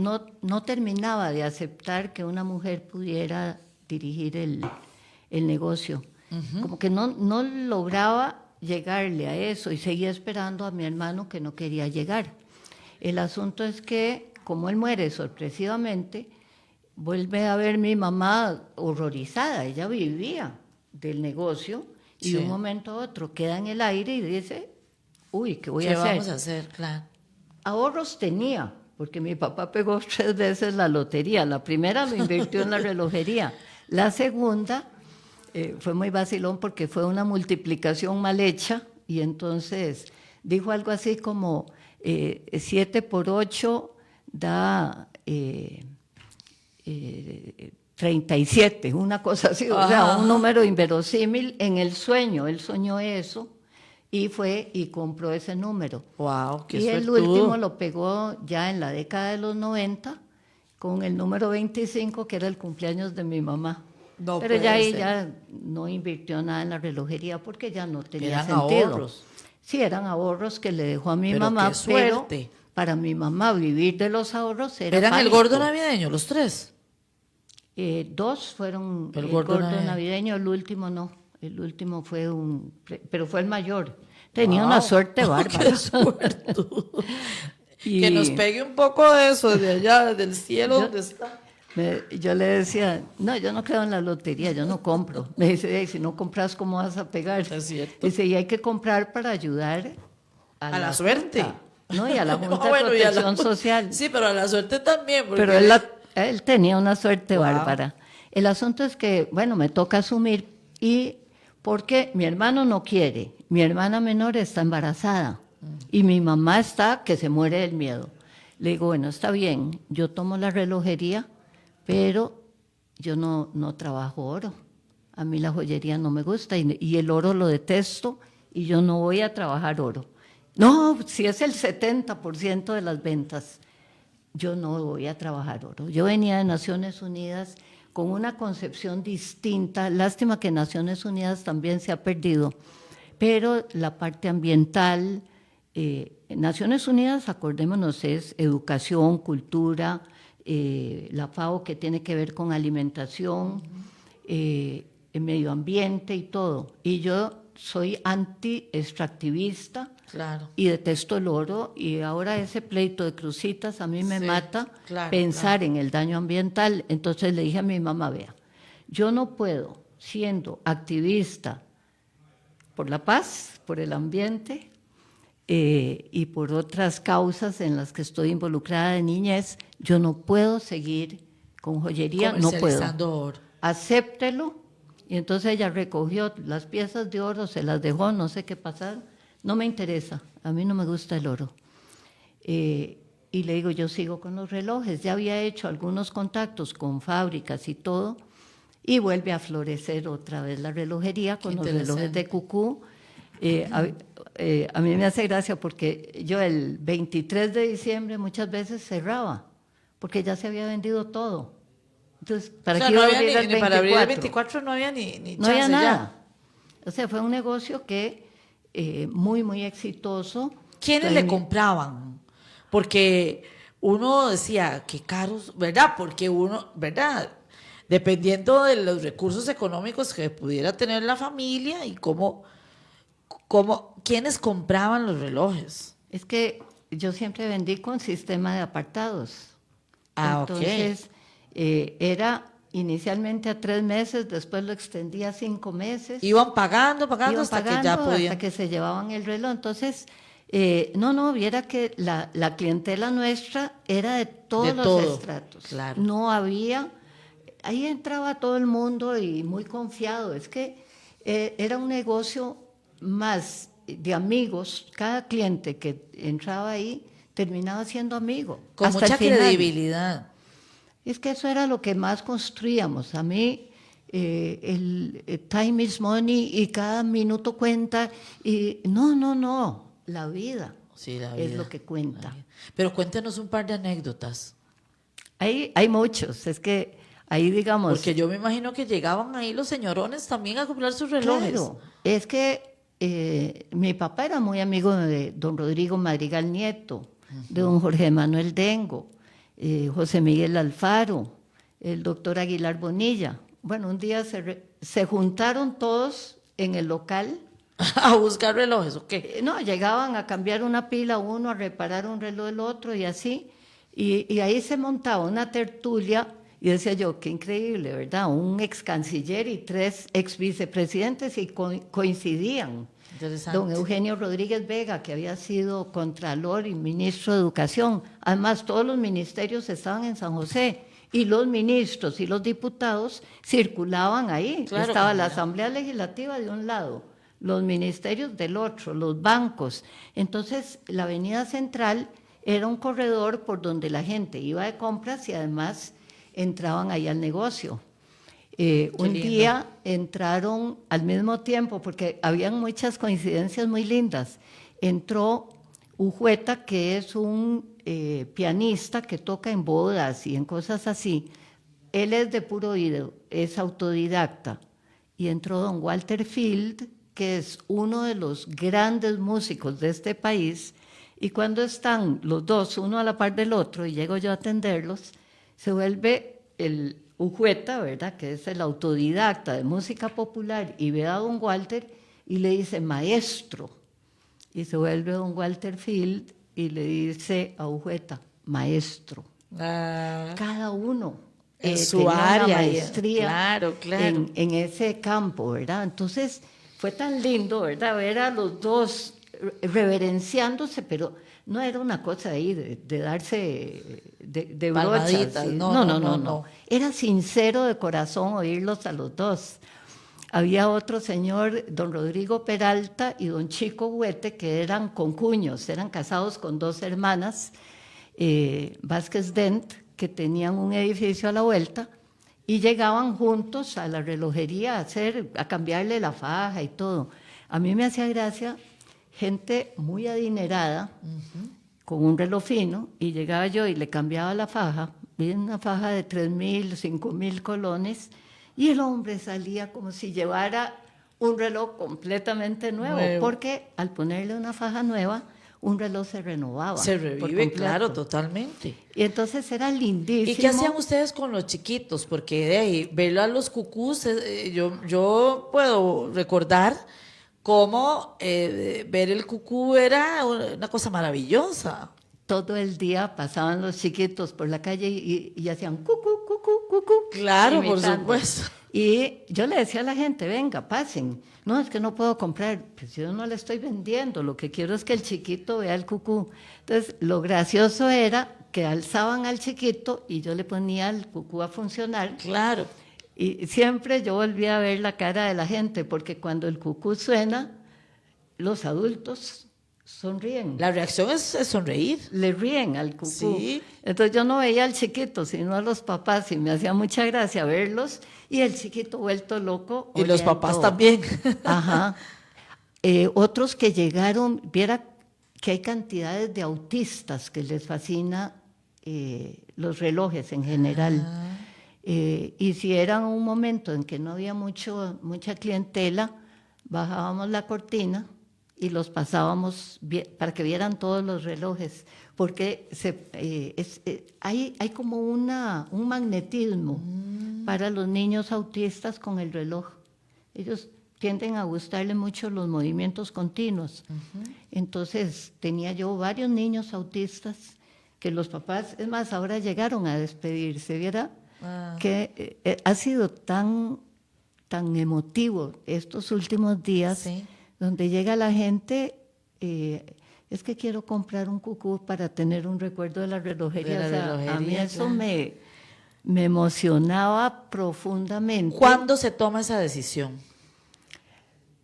terminaba de aceptar que una mujer pudiera dirigir el negocio. Uh-huh. Como que no lograba llegarle a eso y seguía esperando a mi hermano que no quería llegar. El asunto es que, como él muere sorpresivamente, vuelve a ver mi mamá horrorizada. Ella vivía del negocio y de un momento a otro queda en el aire y dice, uy, ¿qué voy a hacer?
¿Qué vamos a hacer? Claro.
Ahorros tenía, porque mi papá pegó 3 veces la lotería. La primera lo invirtió en la relojería. La segunda fue muy vacilón porque fue una multiplicación mal hecha y entonces dijo algo así como 7 por 8 da 37, una cosa así, o sea, un número inverosímil en el sueño. Él soñó eso y fue y compró ese número.
Wow, qué
y el último lo pegó ya en la década de los 90 con el número 25, que era el cumpleaños de mi mamá. No, pero ya ella no invirtió nada en la relojería porque ya no tenía sentido. Ahorros. Sí, eran ahorros que le dejó a mi mamá, pero para mi mamá vivir de los ahorros era
¿Eran
pánico.
el gordo navideño, los 3?
2 fueron el gordo navideño, el último no. El último fue pero fue el mayor. Tenía una suerte bárbara.
¡Qué suerte! Que nos pegue un poco de eso, de allá, del cielo donde está.
Yo le decía, no, yo no creo en la lotería, yo no compro. Me dice, si no compras, ¿cómo vas a pegar?
Es cierto.
Dice, y hay que comprar para ayudar
a la suerte.
No, y a la Junta de Protección Social.
Sí, pero a la suerte también.
Pero él tenía una suerte bárbara. El asunto es que, bueno, me toca asumir, y porque mi hermano no quiere, mi hermana menor está embarazada, y mi mamá está que se muere del miedo. Le digo, bueno, está bien, yo tomo la relojería, pero yo no trabajo oro. A mí la joyería no me gusta y el oro lo detesto y yo no voy a trabajar oro. No, si es el 70% de las ventas, yo no voy a trabajar oro. Yo venía de Naciones Unidas con una concepción distinta. Lástima que Naciones Unidas también se ha perdido, pero la parte ambiental, Naciones Unidas, acordémonos, es educación, cultura, la FAO, que tiene que ver con alimentación, el medio ambiente y todo. Y yo soy anti-extractivista, claro, y detesto el oro, y ahora ese pleito de crucitas a mí me mata pensar en el daño ambiental. Entonces le dije a mi mamá, vea, yo no puedo, siendo activista por la paz, por el ambiente, y por otras causas en las que estoy involucrada de niñez, yo no puedo seguir con joyería, no puedo.
Comercializando oro.
Acéptelo. Y entonces ella recogió las piezas de oro, se las dejó, no sé qué pasaron. No me interesa, a mí no me gusta el oro. Y le digo, yo sigo con los relojes. Ya había hecho algunos contactos con fábricas y todo, y vuelve a florecer otra vez la relojería con los relojes de cucú. A mí me hace gracia porque yo el 23 de diciembre muchas veces cerraba, porque ya se había vendido todo. Entonces, ¿para qué iba a abrir el 24?
Para abrir el 24 no había ni
No
chance
había nada.
ya.
O sea, fue un negocio que muy, muy exitoso.
¿Quiénes le compraban? Porque uno decía, qué caros, ¿verdad? Porque uno, ¿verdad? Dependiendo de los recursos económicos que pudiera tener la familia y ¿quiénes compraban los relojes?
Es que yo siempre vendí con sistema de apartados. Entonces, era inicialmente a 3 meses, después lo extendía a 5 meses.
Iban pagando hasta que ya podían.
Hasta que se llevaban el reloj. Entonces, viera que la clientela nuestra era de todos los estratos.
Claro.
No había, ahí entraba todo el mundo y muy confiado. Es que era un negocio más de amigos. Cada cliente que entraba ahí terminaba siendo amigo.
Con
hasta
mucha
el final.
credibilidad.
Es que eso era lo que más construíamos. A mí el time is money y cada minuto cuenta. Y no, la vida,
Sí, la
es
vida.
lo que cuenta.
Pero cuéntenos un par de anécdotas.
Hay muchos, es que ahí digamos...
Porque yo me imagino que llegaban ahí los señorones también a comprar sus relojes.
Claro, es que mi papá era muy amigo de don Rodrigo Madrigal Nieto, de don Jorge Manuel Dengo, José Miguel Alfaro, el doctor Aguilar Bonilla. Bueno, un día se juntaron todos en el local.
¿A buscar relojes o qué?
No, llegaban a cambiar una pila uno, a reparar un reloj el otro y así. Y ahí se montaba una tertulia y decía yo, qué increíble, ¿verdad? Un ex canciller y 3 ex vicepresidentes y coincidían.
Interesante.
Don Eugenio Rodríguez Vega, que había sido contralor y ministro de Educación. Además, todos los ministerios estaban en San José y los ministros y los diputados circulaban ahí.
Claro,
Estaba la
claro.
Asamblea Legislativa de un lado, los ministerios del otro, los bancos. Entonces, la Avenida Central era un corredor por donde la gente iba de compras y además entraban ahí al negocio. Un
lindo.
día entraron al mismo tiempo, porque habían muchas coincidencias muy lindas. Entró Ujueta, que es un pianista que toca en bodas y en cosas así. Él es de puro oído, es autodidacta. Y entró don Walter Field, que es uno de los grandes músicos de este país. Y cuando están los dos, uno a la par del otro, y llego yo a atenderlos, se vuelve el Ujueta, ¿verdad?, que es el autodidacta de música popular, y ve a don Walter y le dice, maestro. Y se vuelve don Walter Field y le dice a Ujueta, maestro. Cada uno
en su
tenía una
área.
maestría
Claro.
en ese campo, ¿verdad? Entonces fue tan lindo, ¿verdad?, ver a los dos reverenciándose, pero no era una cosa ahí de darse de brochas.
Palmaditas,
¿sí?
No.
Era sincero de corazón oírlos a los dos. Había otro señor, don Rodrigo Peralta y don Chico Huete, que eran concuños, eran casados con 2 hermanas, Vázquez Dent, que tenían un edificio a la vuelta, y llegaban juntos a la relojería a cambiarle la faja y todo. A mí me hacía gracia gente muy adinerada, con un reloj fino, y llegaba yo y le cambiaba la faja, una faja de 3.000, 5.000 colones, y el hombre salía como si llevara un reloj completamente nuevo, porque al ponerle una faja nueva, un reloj se renovaba.
Se
por
revive,
completo.
claro, totalmente.
Y entonces era lindísimo.
¿Y qué hacían ustedes con los chiquitos? Porque de ahí, verlo a los cucús, yo puedo recordar cómo ver el cucú era una cosa maravillosa.
Todo el día pasaban los chiquitos por la calle y hacían cucú, cucú, cucú.
Claro, por
imitando.
supuesto.
Y yo le decía a la gente, venga, pasen. No, es que no puedo comprar. Pues yo no le estoy vendiendo, lo que quiero es que el chiquito vea el cucú. Entonces, lo gracioso era que alzaban al chiquito y yo le ponía el cucú a funcionar.
Claro.
Y siempre yo volvía a ver la cara de la gente, porque cuando el cucú suena, los adultos sonríen.
La reacción es sonreír.
Le ríen al cucú.
Sí.
Entonces yo no veía al chiquito, sino a los papás, y me hacía mucha gracia verlos, y el chiquito vuelto loco.
Y los
oyendo.
papás también.
Ajá. Otros que llegaron, viera que hay cantidades de autistas que les fascina los relojes en general. Y si era un momento en que no había mucha clientela, bajábamos la cortina y los pasábamos para que vieran todos los relojes, porque hay como un magnetismo para los niños autistas con el reloj. Ellos tienden a gustarle mucho los movimientos continuos. Entonces tenía yo varios niños autistas que los papás, es más, ahora llegaron a despedirse, ¿viera? Que ha sido tan emotivo estos últimos días,
Sí.
donde llega la gente, es que quiero comprar un cucú para tener un recuerdo de la relojería.
De la
O sea,
relojería,
a mí eso
claro.
me emocionaba profundamente.
¿Cuándo se toma esa decisión?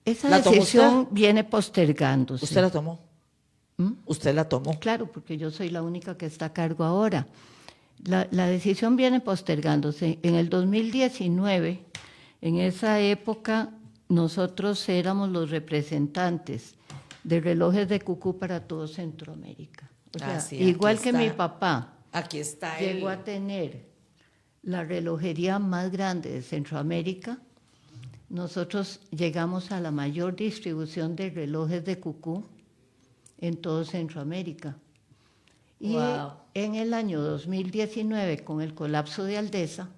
Esa
¿La tomó
decisión
usted?
viene postergándose.
¿Usted la tomó?
¿Mm?
¿Usted la tomó?
Claro, porque yo soy la única que está a cargo ahora. La decisión viene postergándose. En el 2019, en esa época, nosotros éramos los representantes de relojes de cucú para todo Centroamérica. O sea,
Sí,
igual
aquí
que mi
está.
papá
Aquí está
llegó a tener la relojería más grande de Centroamérica, nosotros llegamos a la mayor distribución de relojes de cucú en todo Centroamérica. Y
Wow.
en el año 2019, con el colapso de Aldesa,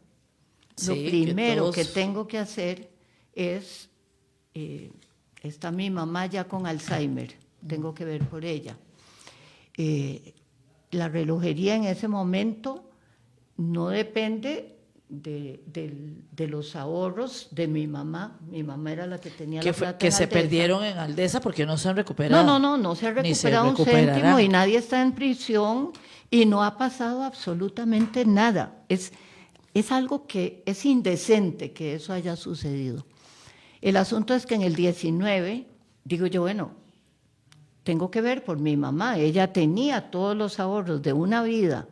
Sí,
lo
que
primero
todos-
que tengo que hacer es, está mi mamá ya con Alzheimer, tengo que ver por ella. La relojería en ese momento no depende de los ahorros de mi mamá. Mi mamá era la que tenía la plata
que
en
se
Aldesa.
perdieron en Aldesa porque no se han recuperado.
No se ha
Ni se
recuperado un
recuperarán.
céntimo y nadie está en prisión y no ha pasado absolutamente nada. Es algo que es indecente que eso haya sucedido. El asunto es que en el 19, digo yo, bueno, tengo que ver por mi mamá. Ella tenía todos los ahorros de una vida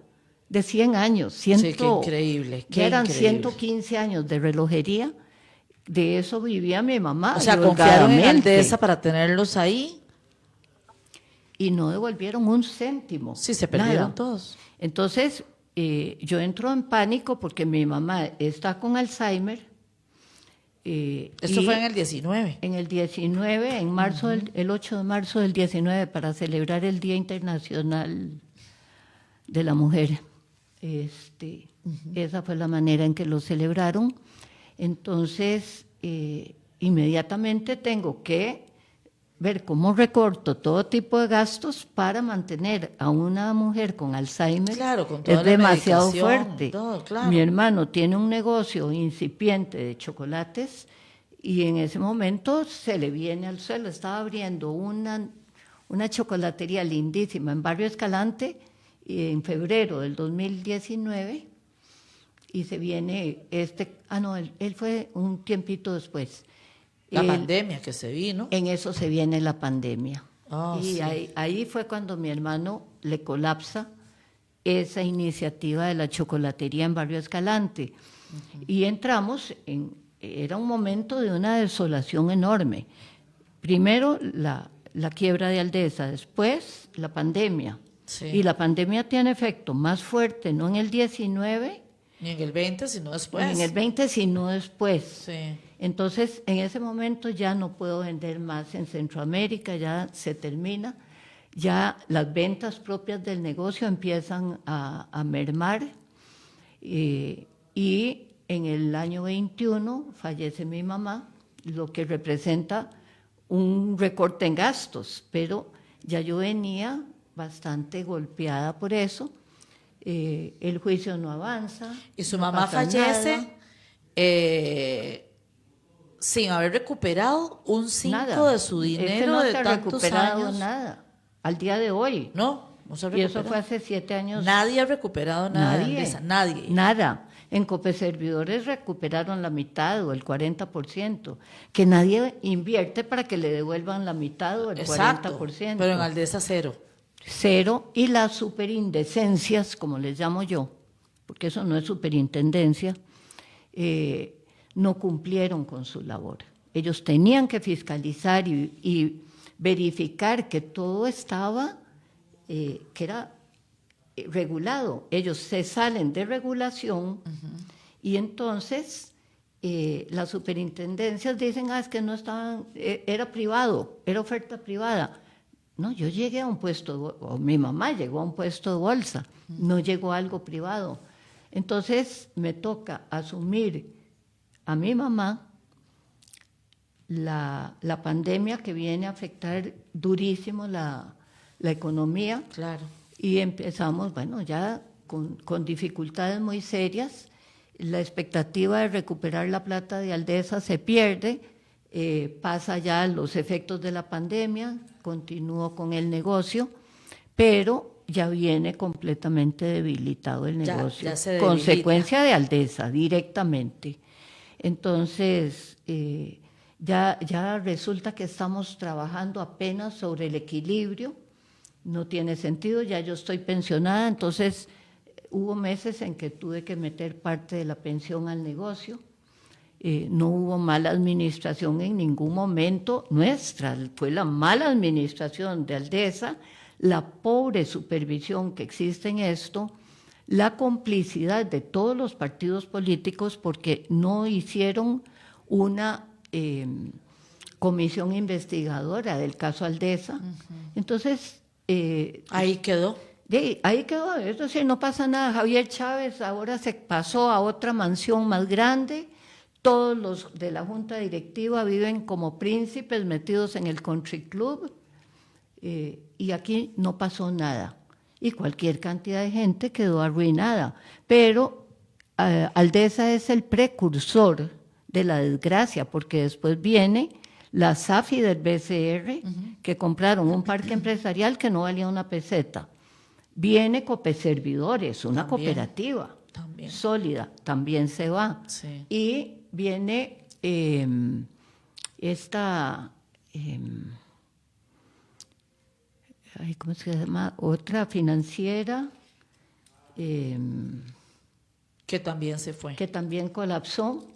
de 100 años.
Sí, qué increíble.
Ya eran 115 años de relojería. De eso vivía mi mamá.
O sea,
y
confiaron en
holgadamente.
Aldesa para tenerlos ahí.
Y no devolvieron un céntimo.
Sí, se perdieron
nada.
todos.
Entonces, yo entro en pánico porque mi mamá está con Alzheimer.
Esto
y
fue en el 19.
en el 19, en marzo, el 8 de marzo del 19, para celebrar el Día Internacional de la Mujer. Esa fue la manera en que lo celebraron. Entonces, inmediatamente tengo que ver cómo recorto todo tipo de gastos para mantener a una mujer con Alzheimer.
Claro, con toda
es
la
demasiado
medicación,
fuerte.
todo, claro.
Mi hermano tiene un negocio incipiente de chocolates y en ese momento se le viene al suelo. Estaba abriendo una chocolatería lindísima en Barrio Escalante en febrero del 2019 y se viene él fue un tiempito después.
La
Él-
pandemia que se vino.
En eso se viene la pandemia.
Ah,
y
sí.
ahí fue cuando mi hermano le colapsa esa iniciativa de la chocolatería en Barrio Escalante. Y entramos era un momento de una desolación enorme. Primero la quiebra de Aldesa, después la pandemia.
Sí.
Y la pandemia tiene efecto más fuerte, no en el 19,
Ni en el 20, sino después.
ni en el 20, sino después.
Sí.
Entonces, en ese momento ya no puedo vender más en Centroamérica, ya se termina, ya las ventas propias del negocio empiezan a mermar y en el año 21 fallece mi mamá, lo que representa un recorte en gastos, pero ya yo venía bastante golpeada por eso, el juicio no avanza.
Y su
no
mamá
pasa
fallece
nada.
sin haber recuperado un 5
Nada.
de su
Es que
dinero
no
de
se ha
tantos
recuperado
años.
nada al día de hoy.
No se ha
Y eso
recuperado.
fue hace 7 años.
Nadie ha recuperado nada de Aldesa, nadie.
Nada. En Copeservidores recuperaron la mitad o el 40%, que nadie invierte para que le devuelvan la mitad o el
Exacto,
40%.
pero en Aldesa cero.
Cero. Y las superindecencias, como les llamo yo, porque eso no es superintendencia, no cumplieron con su labor. Ellos tenían que fiscalizar y verificar que todo estaba, que era regulado. Ellos se salen de regulación y entonces las superintendencias dicen, es que no estaban, era privado, era oferta privada. No, yo llegué a un puesto, o mi mamá llegó a un puesto de bolsa, no llegó a algo privado. Entonces me toca asumir a mi mamá la pandemia que viene a afectar durísimo la economía.
Claro.
Y empezamos, bueno, ya con dificultades muy serias. La expectativa de recuperar la plata de Aldesa se pierde, pasa ya los efectos de la pandemia, continúo con el negocio, pero ya viene completamente debilitado el negocio.
Ya se debilita.
Consecuencia de Aldesa, directamente. Entonces, ya resulta que estamos trabajando apenas sobre el equilibrio. No tiene sentido, ya yo estoy pensionada, entonces hubo meses en que tuve que meter parte de la pensión al negocio. No hubo mala administración en ningún momento nuestra, fue la mala administración de Aldesa, la pobre supervisión que existe en esto, la complicidad de todos los partidos políticos porque no hicieron una comisión investigadora del caso Aldesa. Entonces,
Ahí quedó.
ahí quedó, es decir, no pasa nada. Javier Chávez ahora se pasó a otra mansión más grande, todos los de la junta directiva viven como príncipes metidos en el country club, y aquí no pasó nada, y cualquier cantidad de gente quedó arruinada, pero Aldesa es el precursor de la desgracia, porque después viene la SAFI del BCR, que compraron un parque empresarial que no valía una peseta. Viene Copeservidores, una
También,
cooperativa
también.
sólida, también se va.
Sí.
Y viene ¿cómo se llama? Otra financiera
Que también se fue.
que también colapsó.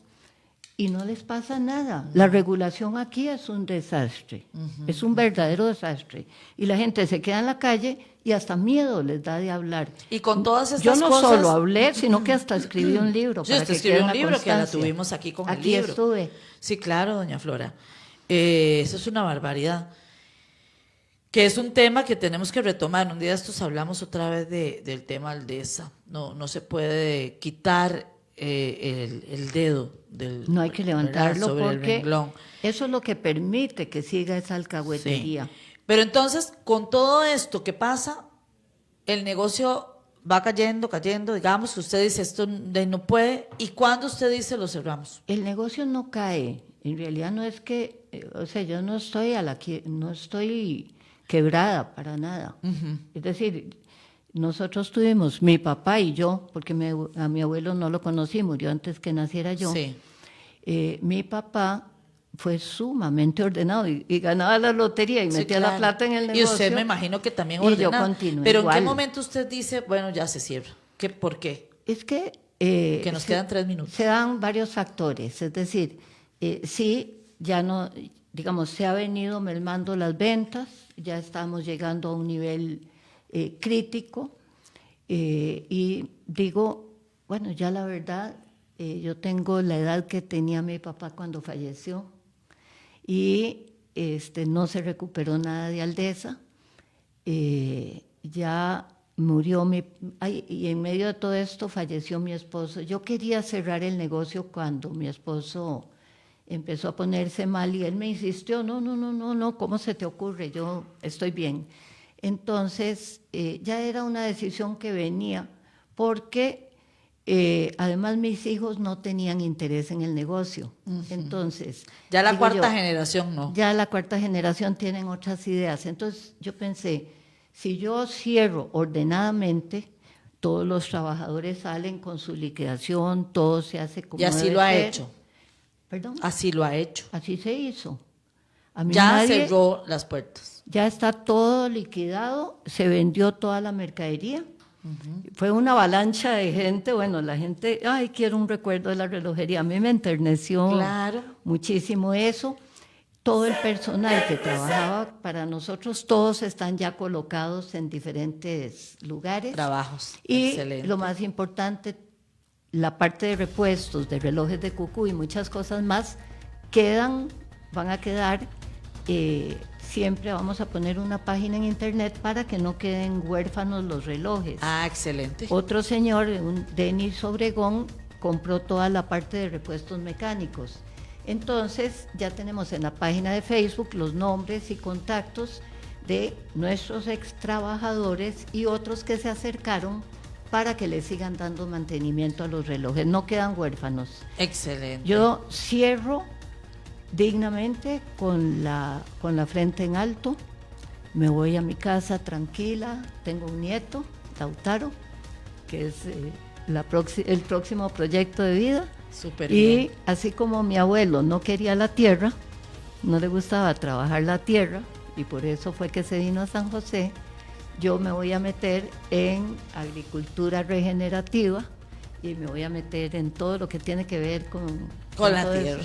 Y no les pasa nada. La regulación aquí es un desastre, es un verdadero desastre. Y la gente se queda en la calle y hasta miedo les da de hablar.
Y con todas estas
Yo no
cosas,
solo hablé, sino que hasta escribí un libro.
Sí,
para
usted
que
escribió
quede
un
la
libro que la
constancia.
tuvimos aquí con
Aquí
el libro.
estuve.
Sí, claro, doña Flora. Eso es una barbaridad. Que es un tema que tenemos que retomar. Un día de estos hablamos otra vez del tema Aldesa. No se puede quitar el dedo del,
No hay que levantarlo
sobre el
porque
renglón.
eso es lo que permite que siga esa alcahuetería.
Sí. Pero entonces, con todo esto que pasa, el negocio va cayendo, digamos que usted dice esto no puede, y cuando usted dice lo cerramos.
El negocio no cae. En realidad no es que, o sea, yo no estoy no estoy quebrada para nada. Es decir, nosotros tuvimos, mi papá y yo, porque a mi abuelo no lo conocí, murió antes que naciera yo.
Sí.
Mi papá fue sumamente ordenado y ganaba la lotería y
Sí,
metía
claro.
la plata en el negocio.
Y usted me imagino que también
Y yo
ordenado.
continué
Pero ¿en
igual.
qué momento usted dice, bueno, ya se cierra? ¿Por qué?
Es que...
Que nos quedan 3 minutos.
Se dan varios factores, es decir, sí, ya no, digamos, se ha venido mermando las ventas, ya estamos llegando a un nivel crítico, y digo, bueno, ya la verdad, yo tengo la edad que tenía mi papá cuando falleció, y no se recuperó nada de Aldesa, ya murió y en medio de todo esto falleció mi esposo. Yo quería cerrar el negocio cuando mi esposo empezó a ponerse mal y él me insistió, no, ¿cómo se te ocurre? Yo estoy bien. Entonces ya era una decisión que venía porque Además, mis hijos no tenían interés en el negocio. Entonces,
Ya la
digo
cuarta
yo,
generación no.
ya la cuarta generación tienen otras ideas. Entonces, yo pensé, si yo cierro ordenadamente, todos los trabajadores salen con su liquidación, todo se hace como
Y así
debe
lo ha
ser.
hecho.
¿Perdón?
Así lo ha hecho.
Así se hizo. A mí
Ya
nadie-
cerró las puertas.
Ya está todo liquidado, se vendió toda la mercadería. Fue una avalancha de gente, bueno, la gente, ay, quiero un recuerdo de la relojería. A mí me enterneció
Claro.
muchísimo eso. Todo el personal que trabajaba para nosotros, todos están ya colocados en diferentes lugares.
Trabajos.
Y
Excelente.
lo más importante, la parte de repuestos, de relojes de cucú y muchas cosas más, van a quedar, siempre vamos a poner una página en internet para que no queden huérfanos los relojes.
Ah, excelente.
Otro señor, Denis Obregón, compró toda la parte de repuestos mecánicos. Entonces ya tenemos en la página de Facebook los nombres y contactos de nuestros ex trabajadores y otros que se acercaron para que le sigan dando mantenimiento a los relojes. No quedan huérfanos.
Excelente.
Yo cierro dignamente con la frente en alto, me voy a mi casa tranquila, tengo un nieto, Lautaro, que es el próximo proyecto de vida.
Súper
Y
bien.
así como mi abuelo no quería la tierra, no le gustaba trabajar la tierra, y por eso fue que se vino a San José, yo me voy a meter en agricultura regenerativa y me voy a meter en todo lo que tiene que ver con
la
todo eso,
tierra.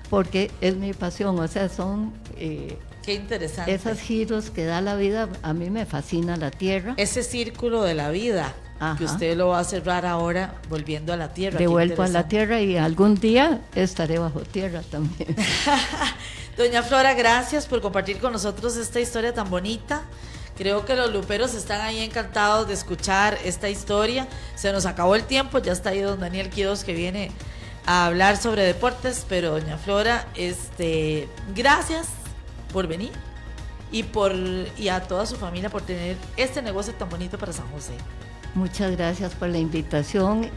porque es mi pasión, o sea, son
Qué interesante.
esos giros que da la vida. A mí me fascina la tierra.
Ese círculo de la vida
Ajá.
que usted lo va a cerrar ahora volviendo a la tierra. Qué
Devuelvo a la
interesante.
tierra y algún día estaré bajo tierra también.
Doña Flora, gracias por compartir con nosotros esta historia tan bonita. Creo que los luperos están ahí encantados de escuchar esta historia. Se nos acabó el tiempo, ya está ahí don Daniel Quiroz que viene a hablar sobre deportes, pero doña Flora, gracias por venir y a toda su familia por tener este negocio tan bonito para San José.
Muchas gracias por la invitación,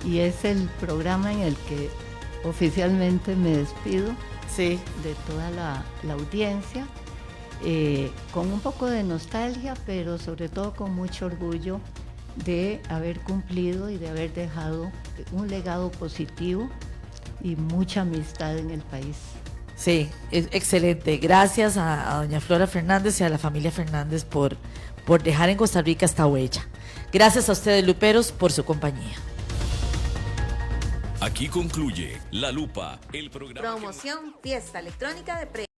y es el programa en el que oficialmente me despido
Sí.
de toda la audiencia, con un poco de nostalgia, pero sobre todo con mucho orgullo de haber cumplido y de haber dejado un legado positivo y mucha amistad en el país.
Sí, es excelente. Gracias a doña Flora Fernández y a la familia Fernández por dejar en Costa Rica esta huella. Gracias a ustedes, luperos, por su compañía.
Aquí concluye La Lupa, el programa.
Promoción Fiesta Electrónica de